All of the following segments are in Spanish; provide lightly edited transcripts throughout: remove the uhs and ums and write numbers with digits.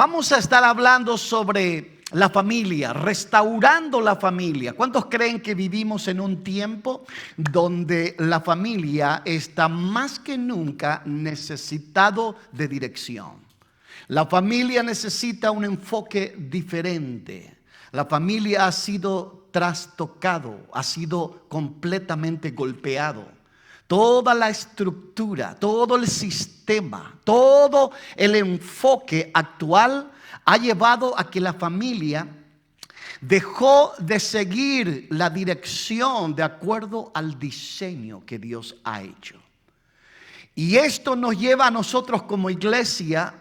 Vamos a estar hablando sobre la familia, restaurando la familia. ¿Cuántos creen que vivimos en un tiempo donde la familia está más que nunca necesitado de dirección? La familia necesita un enfoque diferente. La familia ha sido trastocado, ha sido completamente golpeado. Toda la estructura, todo el sistema, todo el enfoque actual ha llevado a que la familia dejó de seguir la dirección de acuerdo al diseño que Dios ha hecho. Y esto nos lleva a nosotros como iglesia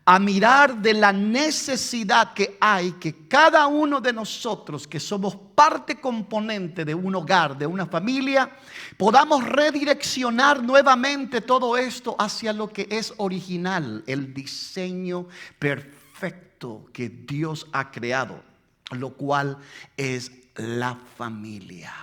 a mirar de la necesidad que hay que cada uno de nosotros que somos parte componente de un hogar, de una familia, podamos redireccionar nuevamente todo esto hacia lo que es original, el diseño perfecto que Dios ha creado, lo cual es la familia.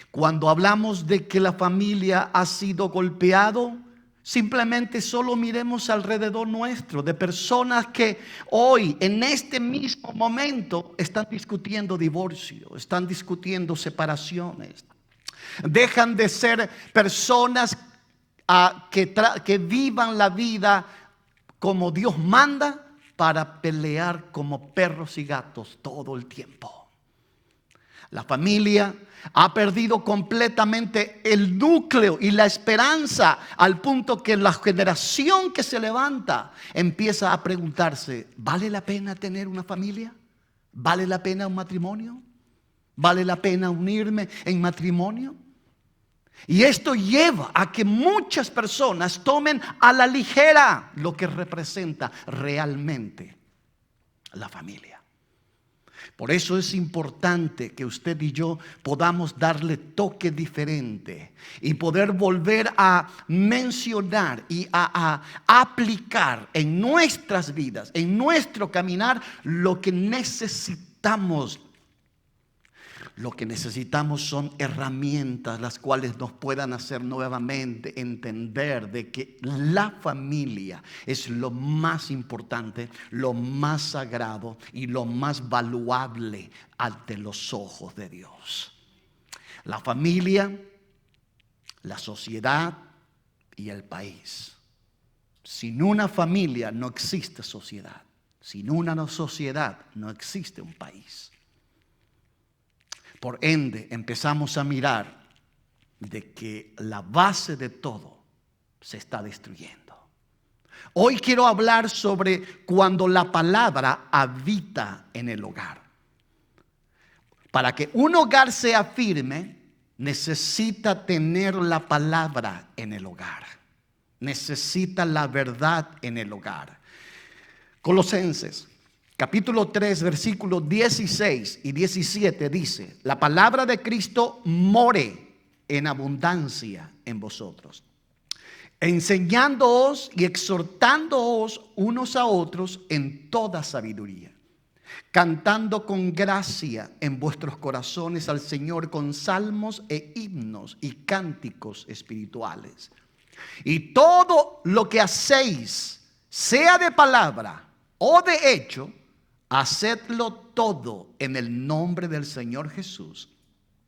Cuando hablamos de que la familia ha sido golpeado, simplemente solo miremos alrededor nuestro de personas que hoy en este mismo momento están discutiendo divorcio, están discutiendo separaciones. Dejan de ser personas que vivan la vida como Dios manda para pelear como perros y gatos todo el tiempo. La familia ha perdido completamente el núcleo y la esperanza al punto que la generación que se levanta empieza a preguntarse: ¿vale la pena tener una familia? ¿Vale la pena un matrimonio? ¿Vale la pena unirme en matrimonio? Y esto lleva a que muchas personas tomen a la ligera lo que representa realmente la familia. Por eso es importante que usted y yo podamos darle toque diferente y poder volver a mencionar y a aplicar en nuestras vidas, en nuestro caminar, lo que necesitamos. Lo que necesitamos son herramientas las cuales nos puedan hacer nuevamente entender de que la familia es lo más importante, lo más sagrado y lo más valuable ante los ojos de Dios. La familia, la sociedad y el país. Sin una familia no existe sociedad. Sin una sociedad no existe un país. Por ende, empezamos a mirar de que la base de todo se está destruyendo. Hoy quiero hablar sobre cuando la palabra habita en el hogar. Para que un hogar sea firme, necesita tener la palabra en el hogar. Necesita la verdad en el hogar. Colosenses capítulo 3, versículos 16 y 17 dice: la palabra de Cristo more en abundancia en vosotros, enseñándoos y exhortándoos unos a otros en toda sabiduría, cantando con gracia en vuestros corazones al Señor con salmos e himnos y cánticos espirituales. Y todo lo que hacéis, sea de palabra o de hecho, hacedlo todo en el nombre del Señor Jesús,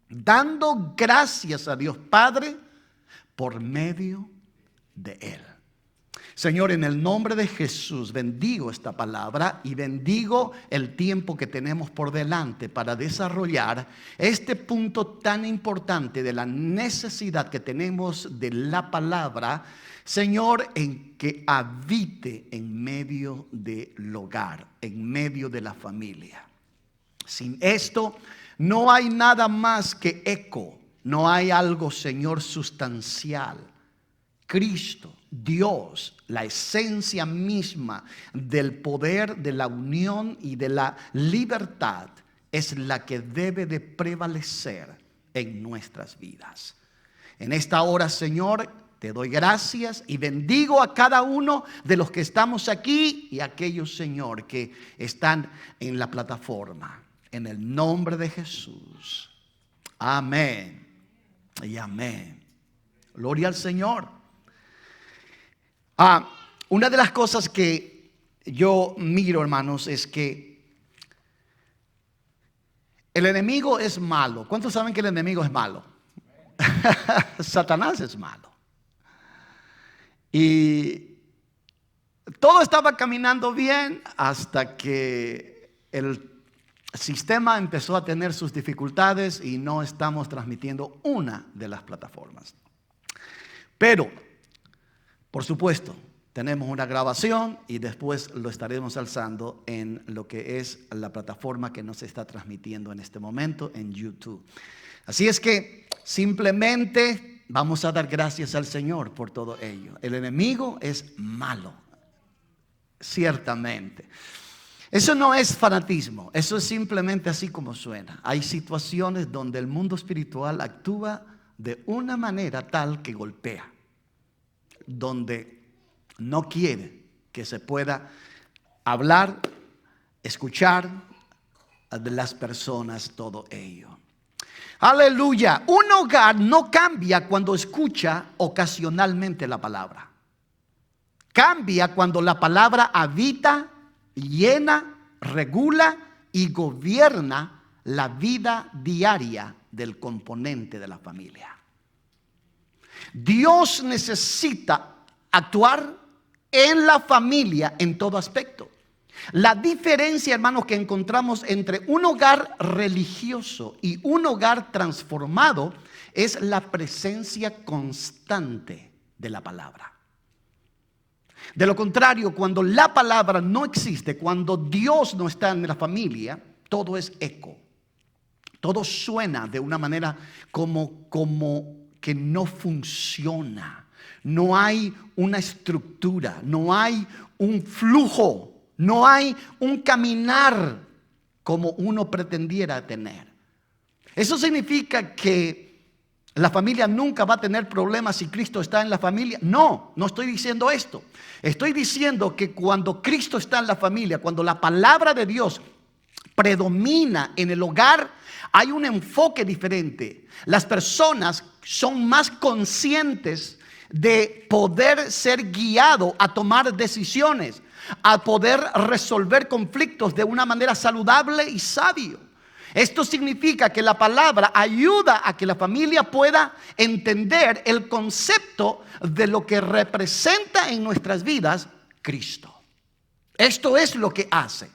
dando gracias a Dios Padre por medio de Él. Señor, en el nombre de Jesús bendigo esta palabra y bendigo el tiempo que tenemos por delante para desarrollar este punto tan importante de la necesidad que tenemos de la palabra, Señor, en que habite en medio del hogar, en medio de la familia. Sin esto no hay nada más que eco, no hay algo, Señor, sustancial. Cristo, Dios, la esencia misma del poder, de la unión y de la libertad es la que debe de prevalecer en nuestras vidas. En esta hora, Señor, te doy gracias y bendigo a cada uno de los que estamos aquí y a aquellos, Señor, que están en la plataforma. En el nombre de Jesús. Amén y amén. Gloria al Señor. Una de las cosas que yo miro, hermanos, es que el enemigo es malo. ¿Cuántos saben que el enemigo es malo? Satanás es malo. Y todo estaba caminando bien hasta que el sistema empezó a tener sus dificultades y no estamos transmitiendo una de las plataformas. Pero, por supuesto, tenemos una grabación y después lo estaremos alzando en lo que es la plataforma que nos está transmitiendo en este momento en YouTube. Así es que simplemente vamos a dar gracias al Señor por todo ello. El enemigo es malo, ciertamente. Eso no es fanatismo, eso es simplemente así como suena. Hay situaciones donde el mundo espiritual actúa de una manera tal que golpea, donde no quiere que se pueda hablar, escuchar de las personas todo ello. Aleluya. Un hogar no cambia cuando escucha ocasionalmente la palabra. Cambia cuando la palabra habita, llena, regula y gobierna la vida diaria del componente de la familia. Dios necesita actuar en la familia en todo aspecto. La diferencia, hermanos, que encontramos entre un hogar religioso y un hogar transformado es la presencia constante de la palabra. De lo contrario, cuando la palabra no existe, cuando Dios no está en la familia, todo es eco. Todo suena de una manera como que no funciona. No hay una estructura, no hay un flujo, no hay un caminar como uno pretendiera tener. Eso significa que la familia nunca va a tener problemas si Cristo está en la familia. No, no estoy diciendo esto. Estoy diciendo que cuando Cristo está en la familia, cuando la palabra de Dios predomina en el hogar, hay un enfoque diferente. Las personas son más conscientes de poder ser guiado a tomar decisiones, a poder resolver conflictos de una manera saludable y sabio. Esto significa que la palabra ayuda a que la familia pueda entender el concepto de lo que representa en nuestras vidas Cristo. Esto es lo que hace.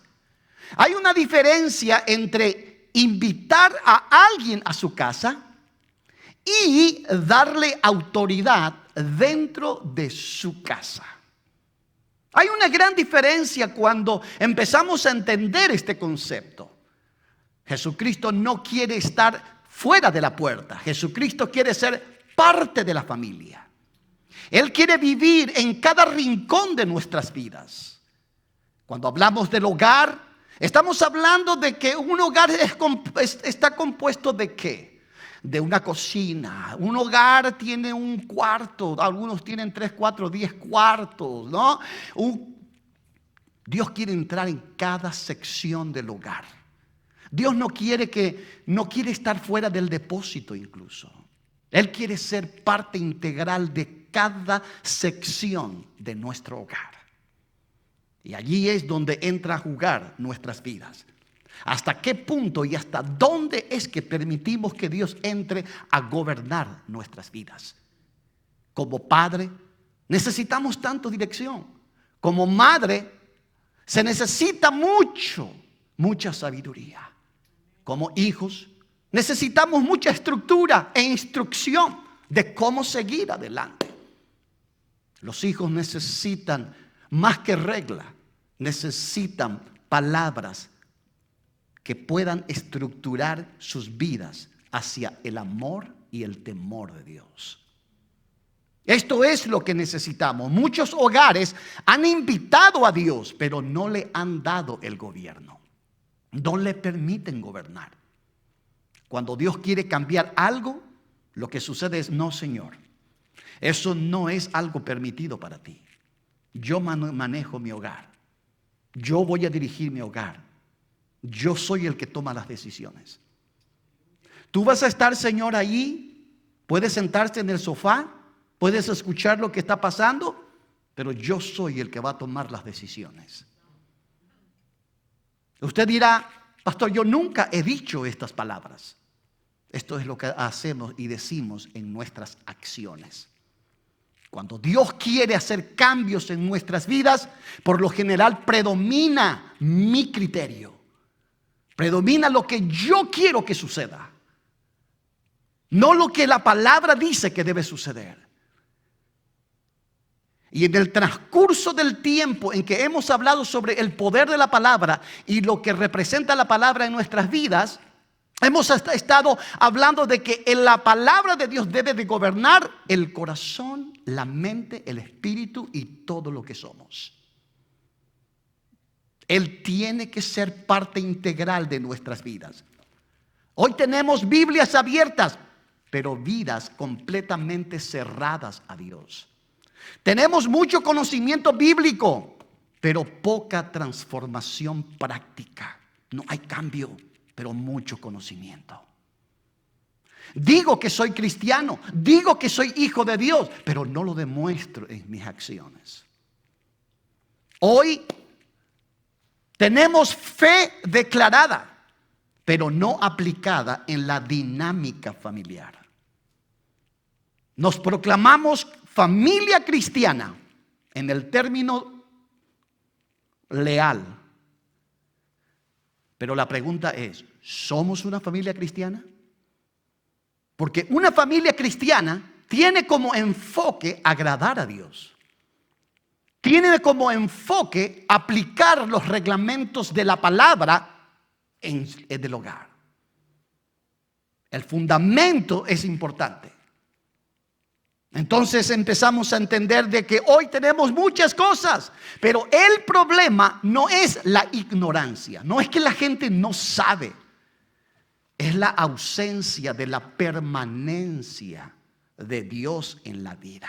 Hay una diferencia entre invitar a alguien a su casa y darle autoridad dentro de su casa. Hay una gran diferencia cuando empezamos a entender este concepto. Jesucristo no quiere estar fuera de la puerta. Jesucristo quiere ser parte de la familia. Él quiere vivir en cada rincón de nuestras vidas. Cuando hablamos del hogar, estamos hablando de que un hogar está compuesto ¿de qué? De una cocina. Un hogar tiene un cuarto, algunos tienen 3, 4, 10 cuartos, ¿no? Dios quiere entrar en cada sección del hogar. Dios no quiere estar fuera del depósito incluso. Él quiere ser parte integral de cada sección de nuestro hogar. Y allí es donde entra a jugar nuestras vidas. ¿Hasta qué punto y hasta dónde es que permitimos que Dios entre a gobernar nuestras vidas? Como padre, necesitamos tanto dirección. Como madre, se necesita mucha sabiduría. Como hijos, necesitamos mucha estructura e instrucción de cómo seguir adelante. Los hijos necesitan más que regla, necesitan palabras que puedan estructurar sus vidas hacia el amor y el temor de Dios. Esto es lo que necesitamos. Muchos hogares han invitado a Dios, pero no le han dado el gobierno. No le permiten gobernar. Cuando Dios quiere cambiar algo, lo que sucede es: no, Señor, eso no es algo permitido para ti. Yo manejo mi hogar. Yo voy a dirigir mi hogar. Yo soy el que toma las decisiones. Tú vas a estar, Señor, ahí. Puedes sentarte en el sofá. Puedes escuchar lo que está pasando. Pero yo soy el que va a tomar las decisiones. Usted dirá, pastor, yo nunca he dicho estas palabras. Esto es lo que hacemos y decimos en nuestras acciones. Cuando Dios quiere hacer cambios en nuestras vidas, por lo general predomina mi criterio. Predomina lo que yo quiero que suceda. No lo que la palabra dice que debe suceder. Y en el transcurso del tiempo en que hemos hablado sobre el poder de la palabra y lo que representa la palabra en nuestras vidas, hemos estado hablando de que la palabra de Dios debe de gobernar el corazón, la mente, el espíritu y todo lo que somos. Él tiene que ser parte integral de nuestras vidas. Hoy tenemos Biblias abiertas, pero vidas completamente cerradas a Dios. Tenemos mucho conocimiento bíblico, pero poca transformación práctica. No hay cambio, pero mucho conocimiento. Digo que soy cristiano, digo que soy hijo de Dios, pero no lo demuestro en mis acciones. Hoy tenemos fe declarada, pero no aplicada en la dinámica familiar. Nos proclamamos familia cristiana en el término leal. Pero la pregunta es, ¿somos una familia cristiana? Porque una familia cristiana tiene como enfoque agradar a Dios. Tiene como enfoque aplicar los reglamentos de la palabra en el hogar. El fundamento es importante. Entonces empezamos a entender de que hoy tenemos muchas cosas, pero el problema no es la ignorancia, no es que la gente no sabe, es la ausencia de la permanencia de Dios en la vida.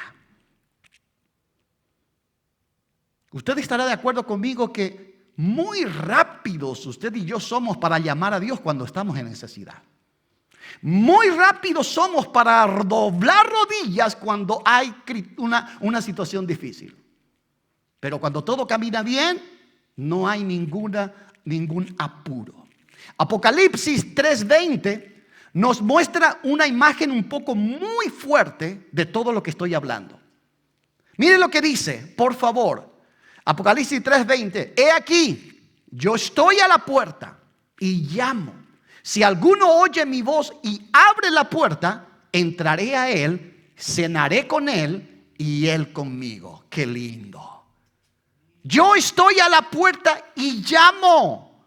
Usted estará de acuerdo conmigo que muy rápidos usted y yo somos para llamar a Dios cuando estamos en necesidad. Muy rápidos somos para doblar rodillas cuando hay una situación difícil. Pero cuando todo camina bien, no hay ningún apuro. Apocalipsis 3:20 nos muestra una imagen un poco muy fuerte de todo lo que estoy hablando. Miren lo que dice, por favor. Apocalipsis 3:20. He aquí, yo estoy a la puerta y llamo. Si alguno oye mi voz y abre la puerta, entraré a él, cenaré con él y él conmigo. Qué lindo. Yo estoy a la puerta y llamo.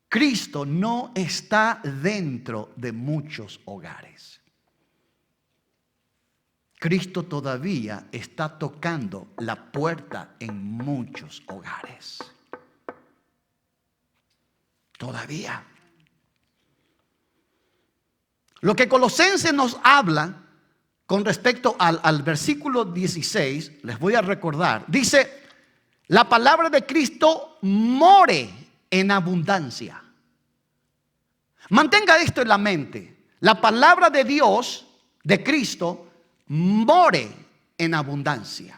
Cristo no está dentro de muchos hogares. Cristo todavía está tocando la puerta en muchos hogares. Todavía. Lo que Colosenses nos habla con respecto al versículo 16, les voy a recordar. Dice, la palabra de Cristo more en abundancia. Mantenga esto en la mente. La palabra de Dios, de Cristo, more en abundancia.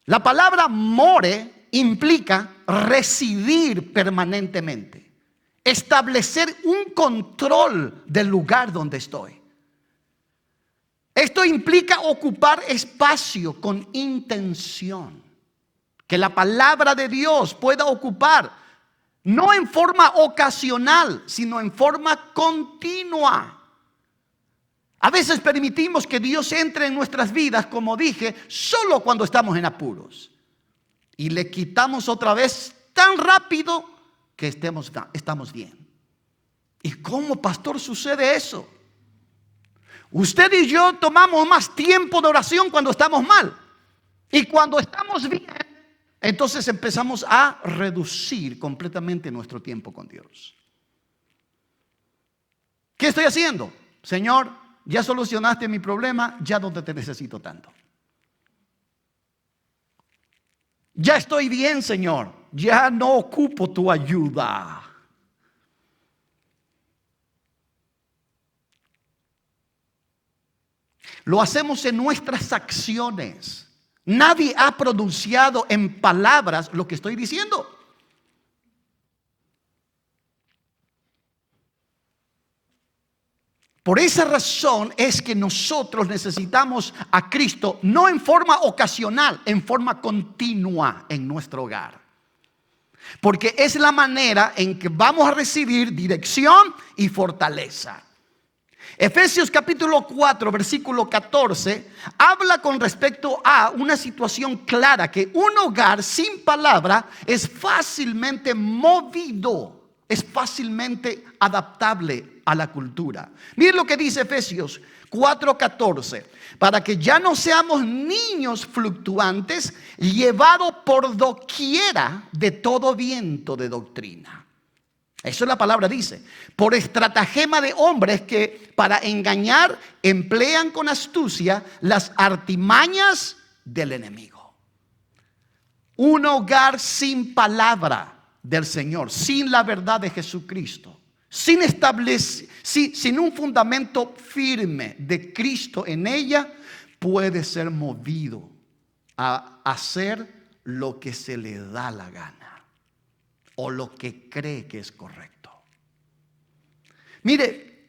La palabra more implica residir permanentemente. Establecer un control del lugar donde estoy. Esto implica ocupar espacio con intención. Que la palabra de Dios pueda ocupar, no en forma ocasional, sino en forma continua. A veces permitimos que Dios entre en nuestras vidas, como dije, solo cuando estamos en apuros. Y le quitamos otra vez tan rápido que estamos bien. ¿Y cómo, pastor, sucede eso? Usted y yo tomamos más tiempo de oración cuando estamos mal. Y cuando estamos bien, entonces empezamos a reducir completamente nuestro tiempo con Dios. ¿Qué estoy haciendo? Señor, ya solucionaste mi problema, ya no te necesito tanto. Ya estoy bien, Señor, ya no ocupo tu ayuda. Lo hacemos en nuestras acciones. Nadie ha pronunciado en palabras lo que estoy diciendo. Por esa razón es que nosotros necesitamos a Cristo, no en forma ocasional, en forma continua en nuestro hogar. Porque es la manera en que vamos a recibir dirección y fortaleza. Efesios capítulo 4, versículo 14, habla con respecto a una situación clara, que un hogar sin palabra es fácilmente movido, es fácilmente adaptable a la cultura. Miren lo que dice Efesios 4:14, para que ya no seamos niños fluctuantes, llevados por doquiera de todo viento de doctrina. Eso la palabra dice, por estratagema de hombres que para engañar emplean con astucia las artimañas del enemigo. Un hogar sin palabra del Señor, sin la verdad de Jesucristo, sin un fundamento firme de Cristo en ella, puede ser movido a hacer lo que se le da la gana o lo que cree que es correcto. Mire,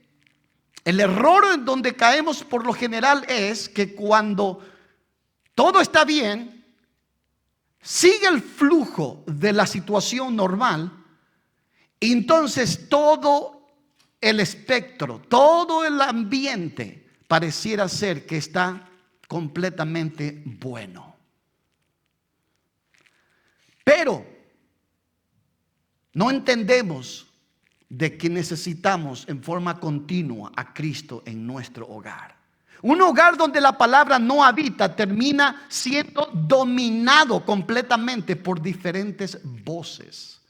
el error en donde caemos por lo general es que cuando todo está bien, sigue el flujo de la situación normal, y entonces todo el espectro, todo el ambiente pareciera ser que está completamente bueno. Pero no entendemos de que necesitamos en forma continua a Cristo en nuestro hogar. Un hogar donde la palabra no habita termina siendo dominado completamente por diferentes voces.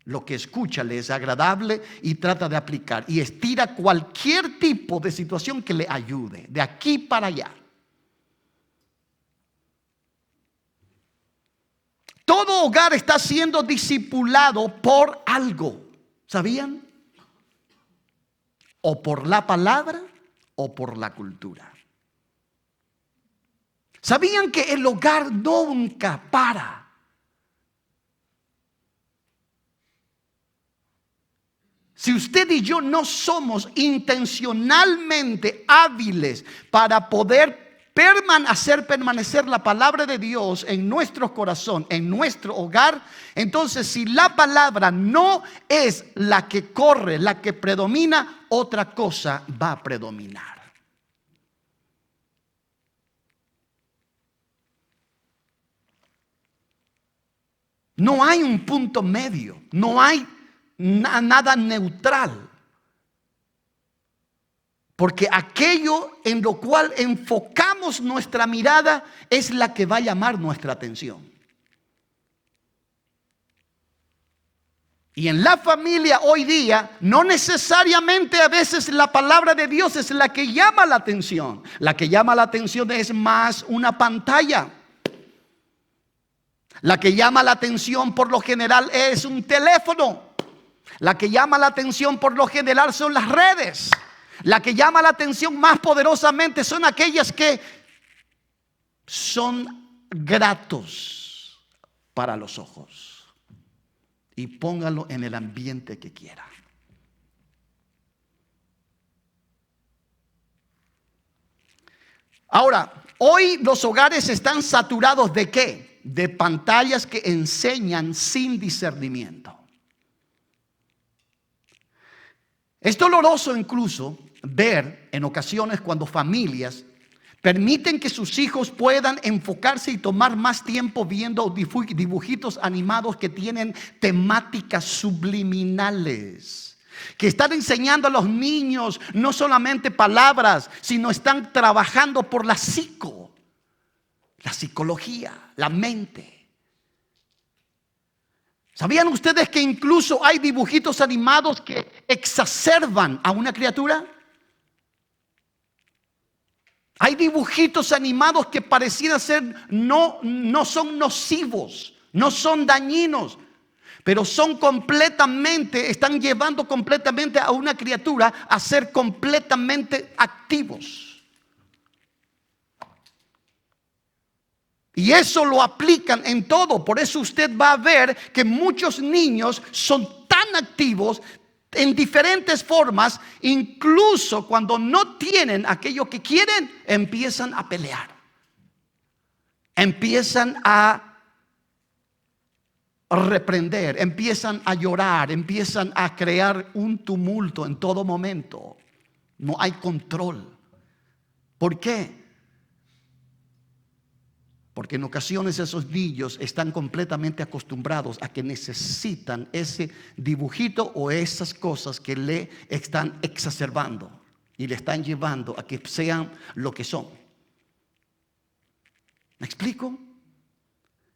Lo que escucha le es agradable y trata de aplicar y estira cualquier tipo de situación que le ayude, de aquí para allá. Todo hogar está siendo discipulado por algo, ¿sabían? O por la palabra o por la cultura. ¿Sabían que el hogar nunca para? Si usted y yo no somos intencionalmente hábiles para poder hacer permanecer la palabra de Dios en nuestro corazón, en nuestro hogar, entonces si la palabra no es la que corre, la que predomina, otra cosa va a predominar. No hay un punto medio, no hay nada neutral. Porque aquello en lo cual enfocamos nuestra mirada es la que va a llamar nuestra atención. Y en la familia hoy día, no necesariamente a veces la palabra de Dios es la que llama la atención. La que llama la atención es más una pantalla. La que llama la atención por lo general es un teléfono. La que llama la atención por lo general son las redes. La que llama la atención más poderosamente son aquellas que son gratos para los ojos. Y póngalo en el ambiente que quiera. Ahora, hoy los hogares están saturados ¿de qué? De pantallas que enseñan sin discernimiento. Es doloroso incluso ver en ocasiones cuando familias permiten que sus hijos puedan enfocarse y tomar más tiempo viendo dibujitos animados que tienen temáticas subliminales, que están enseñando a los niños no solamente palabras, sino están trabajando por la psicología, la mente. ¿Sabían ustedes que incluso hay dibujitos animados que exacerban a una criatura? Hay dibujitos animados que parecieran ser no son nocivos, no son dañinos, pero están llevando completamente a una criatura a ser completamente activos. Y eso lo aplican en todo. Por eso usted va a ver que muchos niños son tan activos, en diferentes formas, incluso cuando no tienen aquello que quieren, empiezan a pelear. Empiezan a reprender, empiezan a llorar, empiezan a crear un tumulto en todo momento. No hay control. ¿Por qué? Porque en ocasiones esos niños están completamente acostumbrados a que necesitan ese dibujito o esas cosas que le están exacerbando y le están llevando a que sean lo que son. ¿Me explico?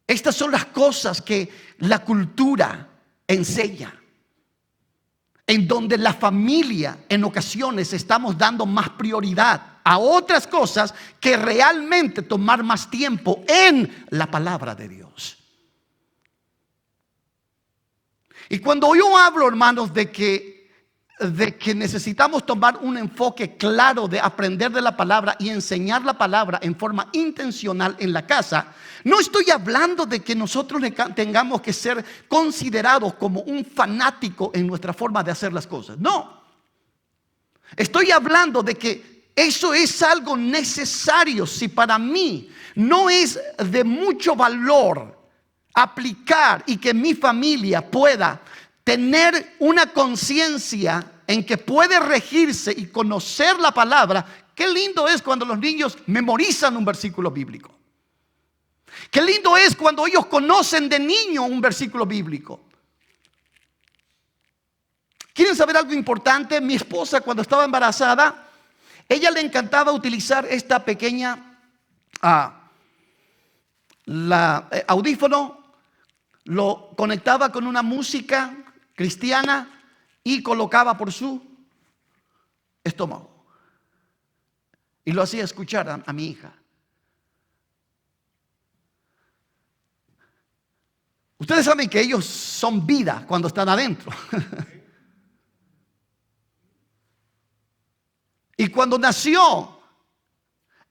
Estas son las cosas que la cultura enseña, en donde la familia en ocasiones estamos dando más prioridad a otras cosas que realmente tomar más tiempo en la palabra de Dios. Y cuando yo hablo, hermanos, de que necesitamos tomar un enfoque claro de aprender de la palabra y enseñar la palabra en forma intencional en la casa, no estoy hablando de que nosotros tengamos que ser considerados como un fanático en nuestra forma de hacer las cosas. No. Estoy hablando de que eso es algo necesario. Si para mí no es de mucho valor aplicar y que mi familia pueda tener una conciencia en que puede regirse y conocer la palabra, qué lindo es cuando los niños memorizan un versículo bíblico. Qué lindo es cuando ellos conocen de niño un versículo bíblico. ¿Quieren saber algo importante? Mi esposa, cuando estaba embarazada, ella le encantaba utilizar esta pequeña audífono, lo conectaba con una música cristiana y colocaba por su estómago y lo hacía escuchar a mi hija. Ustedes saben que ellos son vida cuando están adentro. Y cuando nació,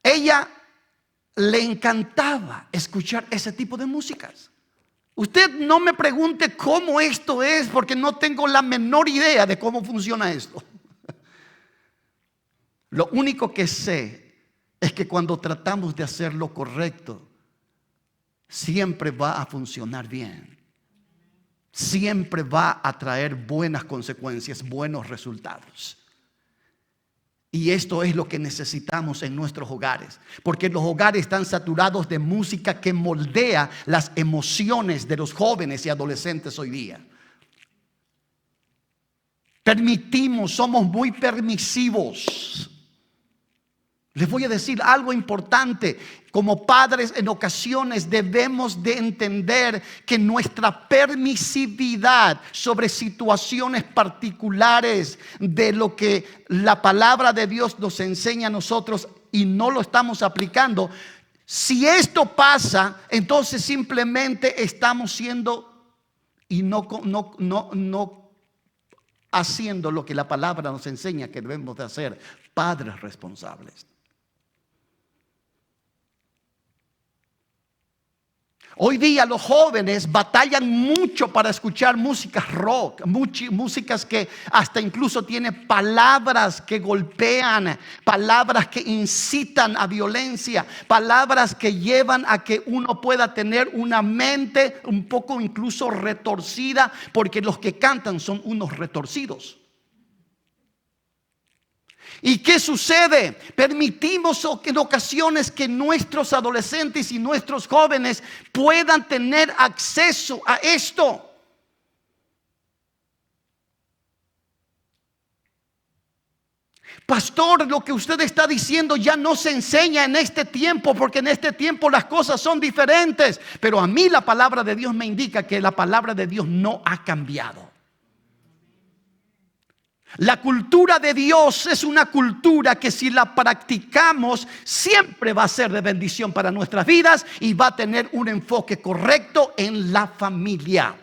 ella le encantaba escuchar ese tipo de músicas. Usted no me pregunte cómo esto es, porque no tengo la menor idea de cómo funciona esto. Lo único que sé es que cuando tratamos de hacer lo correcto, siempre va a funcionar bien. Siempre va a traer buenas consecuencias, buenos resultados. Y esto es lo que necesitamos en nuestros hogares, porque los hogares están saturados de música que moldea las emociones de los jóvenes y adolescentes hoy día. Somos muy permisivos. Les voy a decir algo importante. Como padres, en ocasiones debemos de entender que nuestra permisividad sobre situaciones particulares de lo que la palabra de Dios nos enseña a nosotros y no lo estamos aplicando, si esto pasa, entonces simplemente estamos siendo y no haciendo lo que la palabra nos enseña que debemos de hacer, padres responsables. Hoy día los jóvenes batallan mucho para escuchar músicas rock, músicas que hasta incluso tienen palabras que golpean, palabras que incitan a violencia, palabras que llevan a que uno pueda tener una mente un poco incluso retorcida, porque los que cantan son unos retorcidos. ¿Y qué sucede? Permitimos en ocasiones que nuestros adolescentes y nuestros jóvenes puedan tener acceso a esto. Pastor, lo que usted está diciendo ya no se enseña en este tiempo, porque en este tiempo las cosas son diferentes. Pero a mí la palabra de Dios me indica que la palabra de Dios no ha cambiado. La cultura de Dios es una cultura que si la practicamos siempre va a ser de bendición para nuestras vidas y va a tener un enfoque correcto en la familia.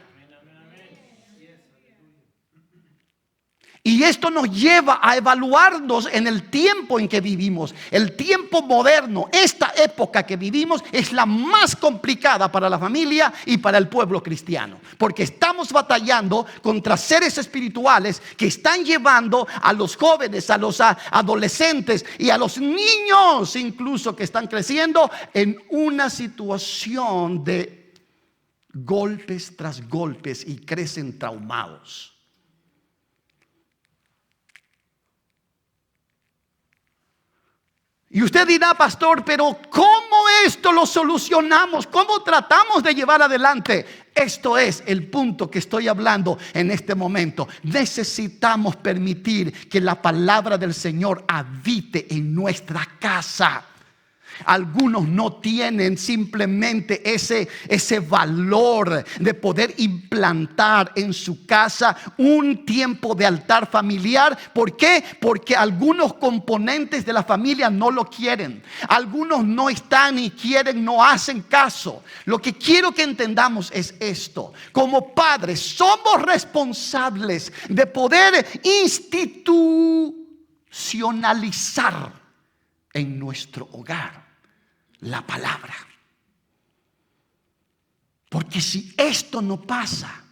Y esto nos lleva a evaluarnos en el tiempo en que vivimos. El tiempo moderno, esta época que vivimos, es la más complicada para la familia y para el pueblo cristiano. Porque estamos batallando contra seres espirituales que están llevando a los jóvenes, a los adolescentes y a los niños incluso que están creciendo en una situación de golpes tras golpes y crecen traumados. Y usted dirá, pastor, pero ¿cómo esto lo solucionamos? ¿Cómo tratamos de llevar adelante? Esto es el punto que estoy hablando en este momento. Necesitamos permitir que la palabra del Señor habite en nuestra casa. Algunos no tienen simplemente ese valor de poder implantar en su casa un tiempo de altar familiar. ¿Por qué? Porque algunos componentes de la familia no lo quieren. Algunos no están y quieren, no hacen caso. Lo que quiero que entendamos es esto: como padres somos responsables de poder institucionalizar en nuestro hogar la palabra. Porque si esto no pasa,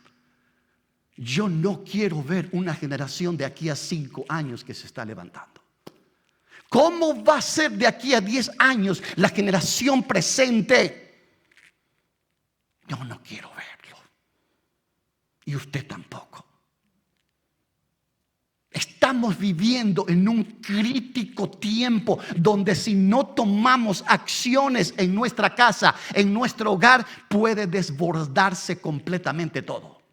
yo no quiero ver una generación de aquí a 5 años que se está levantando. ¿Cómo va a ser de aquí a 10 años la generación presente? Yo no quiero verlo. Y usted tampoco. Estamos viviendo en un crítico tiempo donde si no tomamos acciones en nuestra casa, en nuestro hogar, puede desbordarse completamente todo.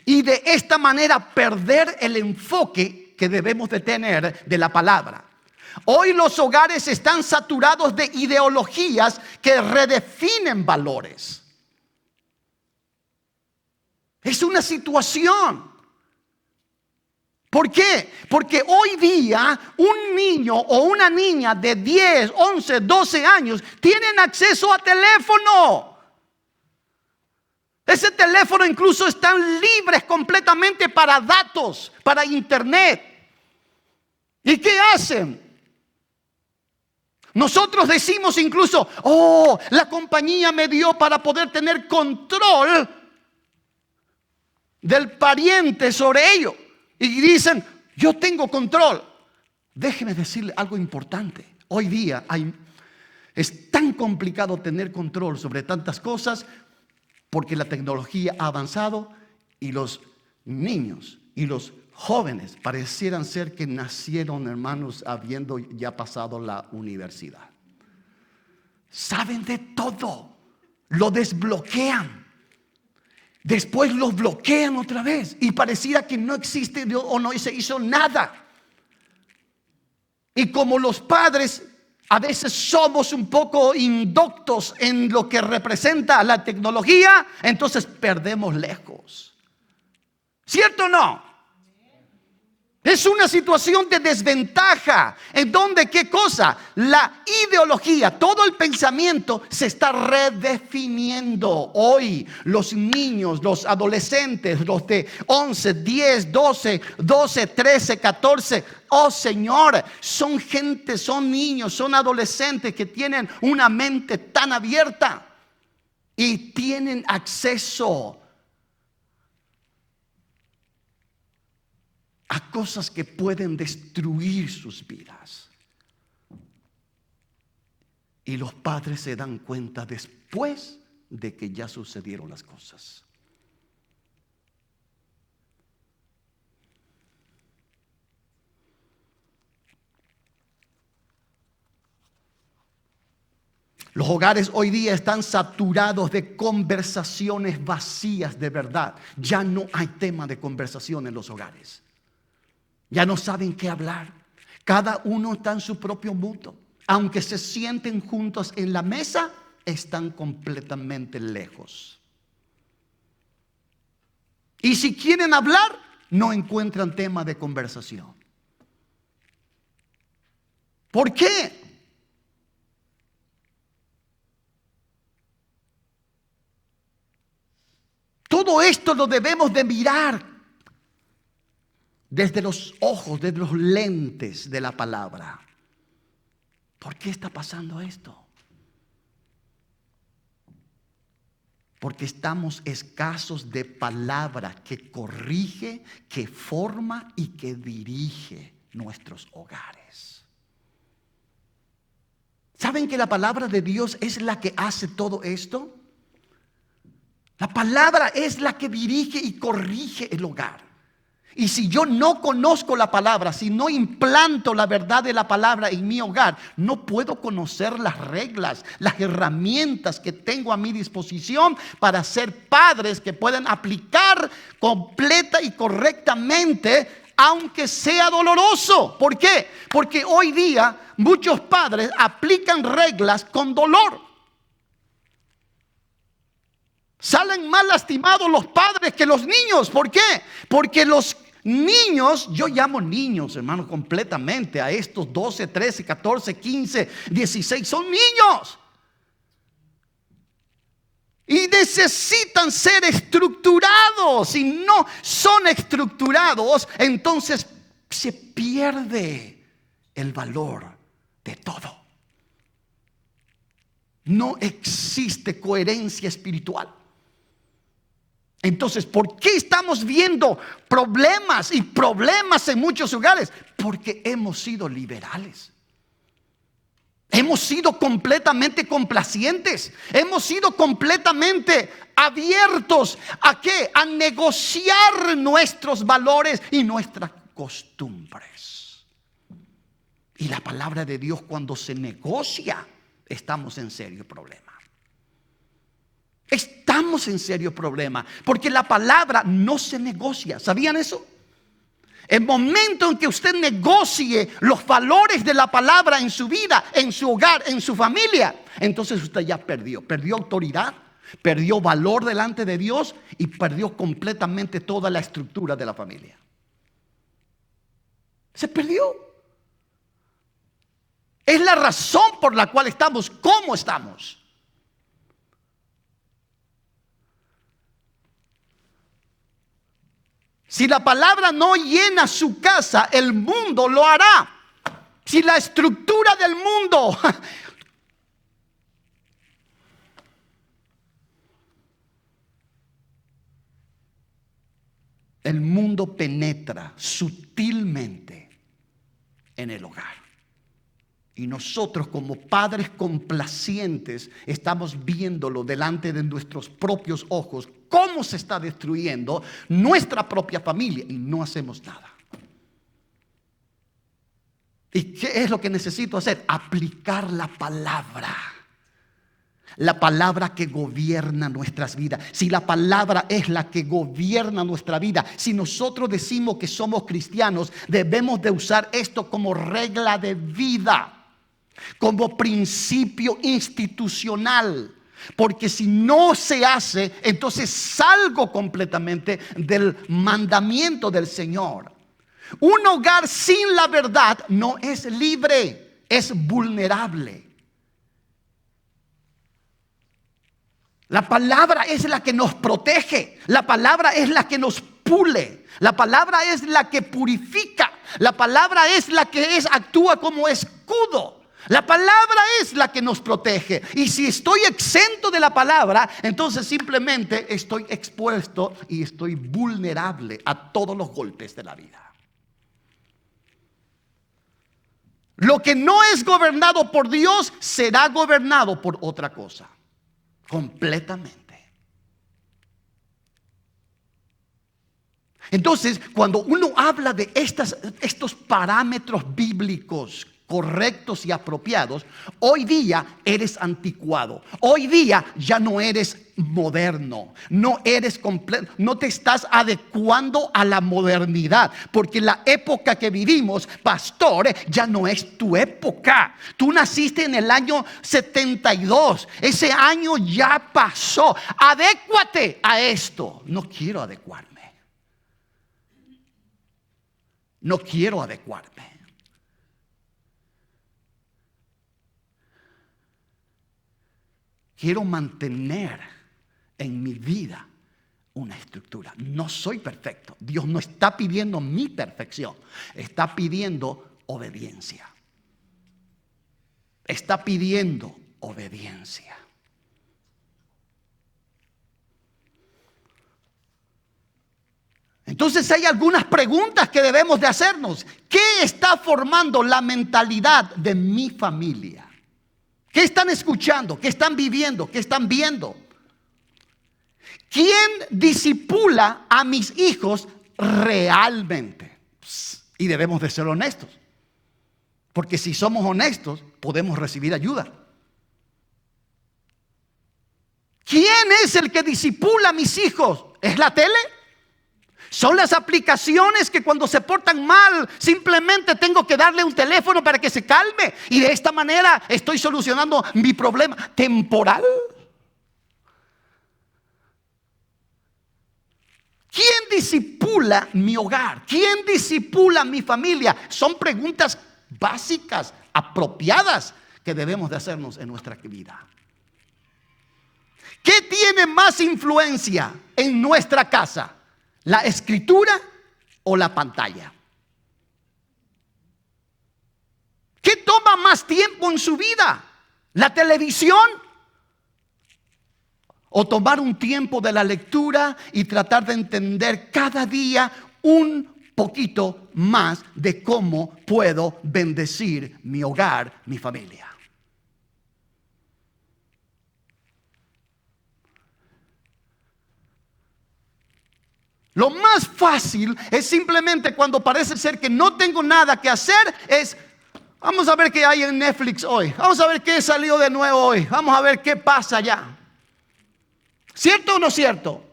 Y de esta manera perder el enfoque que debemos de tener de la palabra. Hoy los hogares están saturados de ideologías que redefinen valores. Es una situación. ¿Por qué? Porque hoy día un niño o una niña de 10, 11, 12 años tienen acceso a teléfono. Ese teléfono incluso están libres completamente para datos, para internet. ¿Y qué hacen? Nosotros decimos incluso, la compañía me dio para poder tener control del pariente sobre ello. Y dicen, yo tengo control. Déjeme decirle algo importante. Hoy día es tan complicado tener control sobre tantas cosas porque la tecnología ha avanzado y los niños y los jóvenes parecieran ser que nacieron, hermanos, habiendo ya pasado la universidad. Saben de todo, lo desbloquean. Después los bloquean otra vez y pareciera que no existe Dios o no se hizo nada. Y como los padres a veces somos un poco indoctos en lo que representa la tecnología, entonces perdemos lejos. ¿Cierto o no? Es una situación de desventaja en donde, ¿qué cosa? La ideología, todo el pensamiento se está redefiniendo. Hoy los niños, los adolescentes, los de 11, 10, 12, 13, 14, oh Señor, son gente, son niños, son adolescentes que tienen una mente tan abierta y tienen acceso a cosas que pueden destruir sus vidas. Y los padres se dan cuenta después de que ya sucedieron las cosas. Los hogares hoy día están saturados de conversaciones vacías de verdad. Ya no hay tema de conversación en los hogares. Ya no saben qué hablar. Cada uno está en su propio mundo. Aunque se sienten juntos en la mesa, están completamente lejos. Y si quieren hablar, no encuentran tema de conversación. ¿Por qué? Todo esto lo debemos de mirar desde los ojos, desde los lentes de la palabra. ¿Por qué está pasando esto? Porque estamos escasos de palabra que corrige, que forma y que dirige nuestros hogares. ¿Saben que la palabra de Dios es la que hace todo esto? La palabra es la que dirige y corrige el hogar. Y si yo no conozco la palabra, si no implanto la verdad de la palabra en mi hogar, no puedo conocer las reglas, las herramientas que tengo a mi disposición para ser padres que puedan aplicar completa y correctamente, aunque sea doloroso. ¿Por qué? Porque hoy día muchos padres aplican reglas con dolor. Salen más lastimados los padres que los niños. ¿Por qué? Porque los niños, yo llamo niños, hermanos, completamente a estos 12, 13, 14, 15, 16, son niños. Y necesitan ser estructurados. Si no son estructurados, entonces se pierde el valor de todo. No existe coherencia espiritual. Entonces, ¿por qué estamos viendo problemas y problemas en muchos lugares? Porque hemos sido liberales. Hemos sido completamente complacientes. Hemos sido completamente abiertos ¿a qué? A negociar nuestros valores y nuestras costumbres. Y la palabra de Dios, cuando se negocia, estamos en serio problema. Estamos en serio problema, porque la palabra no se negocia. ¿Sabían eso? El momento en que usted negocie los valores de la palabra en su vida, en su hogar, en su familia, entonces usted ya perdió autoridad, perdió valor delante de Dios y perdió completamente toda la estructura de la familia. Se perdió. Es la razón por la cual estamos como estamos. Si la palabra no llena su casa, el mundo lo hará. Si la estructura del mundo el mundo penetra sutilmente en el hogar. Y nosotros como padres complacientes estamos viéndolo delante de nuestros propios ojos, cómo se está destruyendo nuestra propia familia y no hacemos nada. ¿Y qué es lo que necesito hacer? Aplicar la palabra. La palabra que gobierna nuestras vidas. Si la palabra es la que gobierna nuestra vida, si nosotros decimos que somos cristianos, debemos de usar esto como regla de vida, como principio institucional. Porque si no se hace, entonces salgo completamente del mandamiento del Señor. Un hogar sin la verdad no es libre, es vulnerable. La palabra es la que nos protege. La palabra es la que nos pule. La palabra es la que purifica. La palabra es la que actúa como escudo. La palabra es la que nos protege. Y si estoy exento de la palabra, entonces simplemente estoy expuesto y estoy vulnerable a todos los golpes de la vida. Lo que no es gobernado por Dios será gobernado por otra cosa. Completamente. Entonces, cuando uno habla de estos parámetros bíblicos correctos y apropiados, hoy día eres anticuado. Hoy día ya no eres moderno, no eres completo, no te estás adecuando a la modernidad, porque la época que vivimos, pastor, ya no es tu época. Tú naciste en el año 72, ese año ya pasó. Adécuate a esto. No quiero adecuarme. No quiero adecuarme. Quiero mantener en mi vida una estructura. No soy perfecto. Dios no está pidiendo mi perfección. Está pidiendo obediencia. Está pidiendo obediencia. Entonces hay algunas preguntas que debemos de hacernos. ¿Qué está formando la mentalidad de mi familia? ¿Qué están escuchando? ¿Qué están viviendo? ¿Qué están viendo? ¿Quién discipula a mis hijos realmente? Y debemos de ser honestos. Porque si somos honestos, podemos recibir ayuda. ¿Quién es el que discipula a mis hijos? ¿Es la tele? ¿Son las aplicaciones que cuando se portan mal simplemente tengo que darle un teléfono para que se calme y de esta manera estoy solucionando mi problema temporal? ¿Quién discipula mi hogar? ¿Quién discipula mi familia? Son preguntas básicas, apropiadas que debemos de hacernos en nuestra vida. ¿Qué tiene más influencia en nuestra casa? ¿La escritura o la pantalla? ¿Qué toma más tiempo en su vida? ¿La televisión? ¿O tomar un tiempo de la lectura y tratar de entender cada día un poquito más de cómo puedo bendecir mi hogar, mi familia? Lo más fácil es simplemente cuando parece ser que no tengo nada que hacer, es vamos a ver qué hay en Netflix hoy, vamos a ver qué salió de nuevo hoy, vamos a ver qué pasa allá. ¿Cierto o no cierto?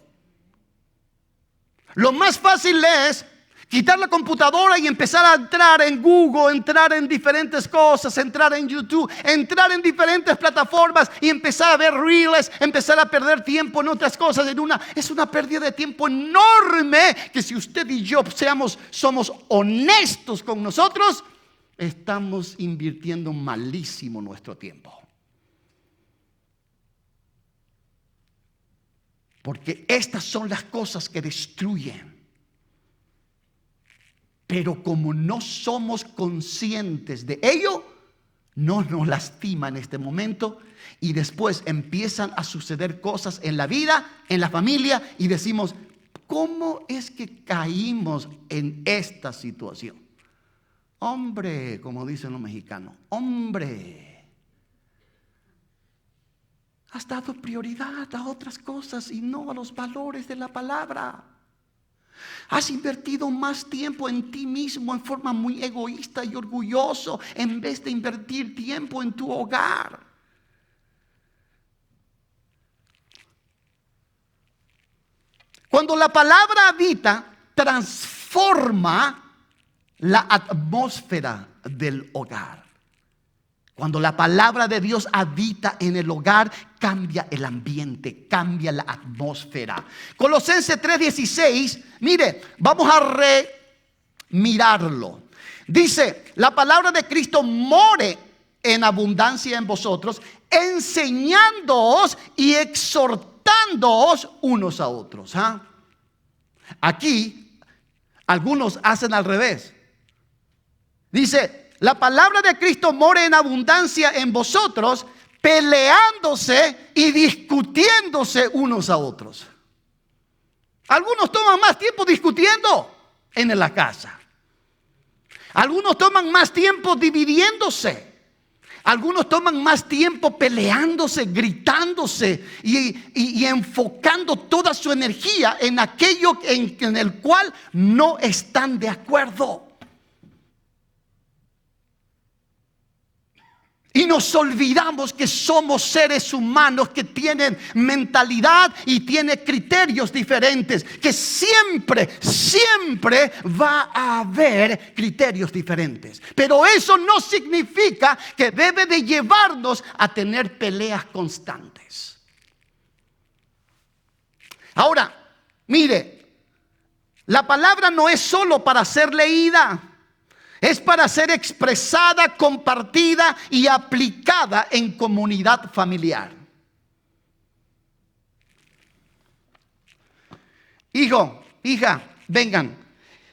Lo más fácil es quitar la computadora y empezar a entrar en Google, entrar en diferentes cosas, entrar en YouTube, entrar en diferentes plataformas y empezar a ver reels, empezar a perder tiempo en otras cosas. Es una pérdida de tiempo enorme que si usted y yo somos honestos con nosotros, estamos invirtiendo malísimo nuestro tiempo. Porque estas son las cosas que destruyen. Pero como no somos conscientes de ello, no nos lastima en este momento y después empiezan a suceder cosas en la vida, en la familia y decimos, ¿cómo es que caímos en esta situación? Hombre, como dicen los mexicanos, hombre, has dado prioridad a otras cosas y no a los valores de la palabra. Has invertido más tiempo en ti mismo en forma muy egoísta y orgulloso en vez de invertir tiempo en tu hogar. Cuando la palabra habita, transforma la atmósfera del hogar. Cuando la palabra de Dios habita en el hogar, cambia el ambiente, cambia la atmósfera. Colosenses 3:16, mire, vamos a remirarlo. Dice, la palabra de Cristo more en abundancia en vosotros, enseñándoos y exhortándoos unos a otros. Aquí, algunos hacen al revés. Dice, la palabra de Cristo mora en abundancia en vosotros, peleándose y discutiéndose unos a otros. Algunos toman más tiempo discutiendo en la casa. Algunos toman más tiempo dividiéndose. Algunos toman más tiempo peleándose, gritándose y enfocando toda su energía en aquello en el cual no están de acuerdo. Y nos olvidamos que somos seres humanos que tienen mentalidad y tienen criterios diferentes. Que siempre va a haber criterios diferentes. Pero eso no significa que debe de llevarnos a tener peleas constantes. Ahora, mire, la palabra no es solo para ser leída. Es para ser expresada, compartida y aplicada en comunidad familiar. hijo, hija, vengan.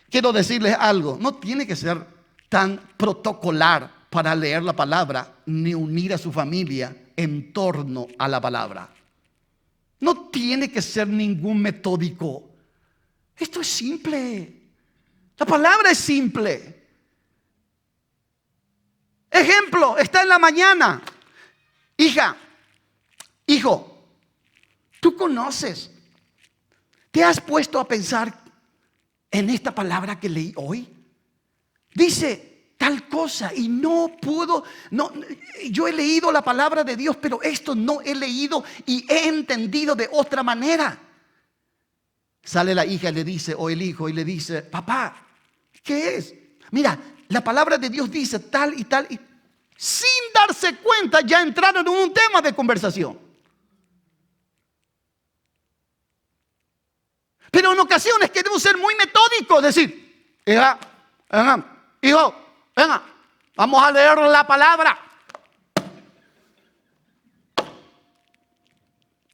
Quiero decirles algo. No tiene que ser tan protocolar para leer la palabra, ni unir a su familia en torno a la palabra. No tiene que ser ningún metódico. Esto es simple. La palabra es simple. Ejemplo, está en la mañana. Hija, hijo, tú conoces. ¿Te has puesto a pensar en esta palabra que leí hoy? Dice tal cosa y no puedo, no, yo he leído la palabra de Dios, pero esto no he leído y he entendido de otra manera. Sale la hija y le dice, o el hijo y le dice, papá, ¿qué es? Mira, la palabra de Dios dice tal y tal, y sin darse cuenta ya entraron en un tema de conversación. Pero en ocasiones queremos ser muy metódicos, decir, hija, venga, hijo, venga, vamos a leer la palabra.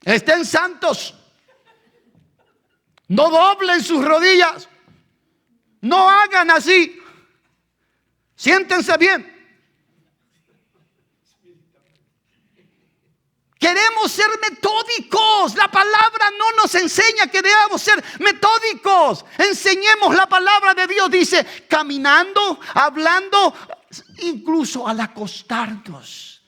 Estén santos. No doblen sus rodillas. No hagan así. Siéntense bien. Queremos ser metódicos. La palabra no nos enseña que debamos ser metódicos. Enseñemos la palabra de Dios. Dice, caminando, hablando, incluso al acostarnos.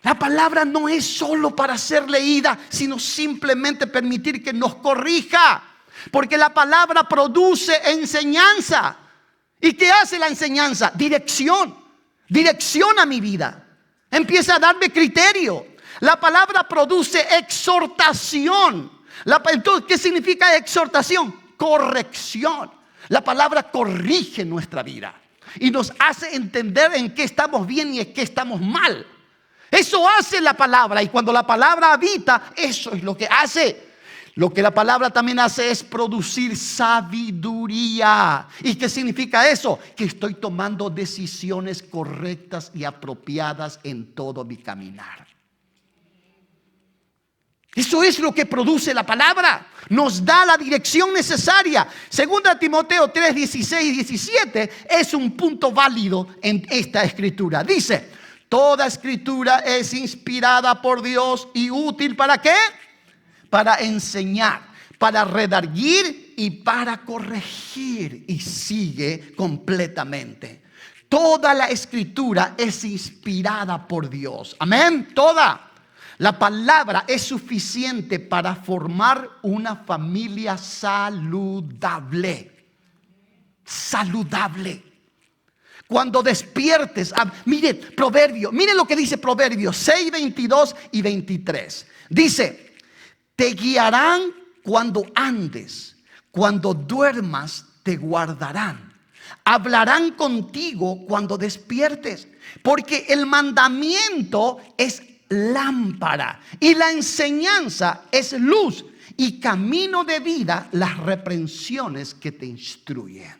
La palabra no es solo para ser leída, sino simplemente permitir que nos corrija. Porque la palabra produce enseñanza. ¿Y qué hace la enseñanza? Dirección. Direcciona mi vida. Empieza a darme criterio. La palabra produce exhortación. Entonces, ¿qué significa exhortación? Corrección. La palabra corrige nuestra vida y nos hace entender en qué estamos bien y en qué estamos mal. Eso hace la palabra, y cuando la palabra habita, eso es lo que hace. Lo que la palabra también hace es producir sabiduría. ¿Y qué significa eso? Que estoy tomando decisiones correctas y apropiadas en todo mi caminar. Eso es lo que produce la palabra. Nos da la dirección necesaria. Segunda Timoteo 3, 16 y 17 es un punto válido en esta escritura. Dice, toda escritura es inspirada por Dios y útil ¿para qué? Para enseñar, para redarguir y para corregir. Y sigue completamente. Toda la escritura es inspirada por Dios. Amén. Toda. La palabra es suficiente para formar una familia saludable. Saludable. Cuando despiertes, mire lo que dice Proverbios 6, 22 y 23. Dice, te guiarán cuando andes, cuando duermas te guardarán. Hablarán contigo cuando despiertes, porque el mandamiento es lámpara y la enseñanza es luz y camino de vida las reprensiones que te instruyen.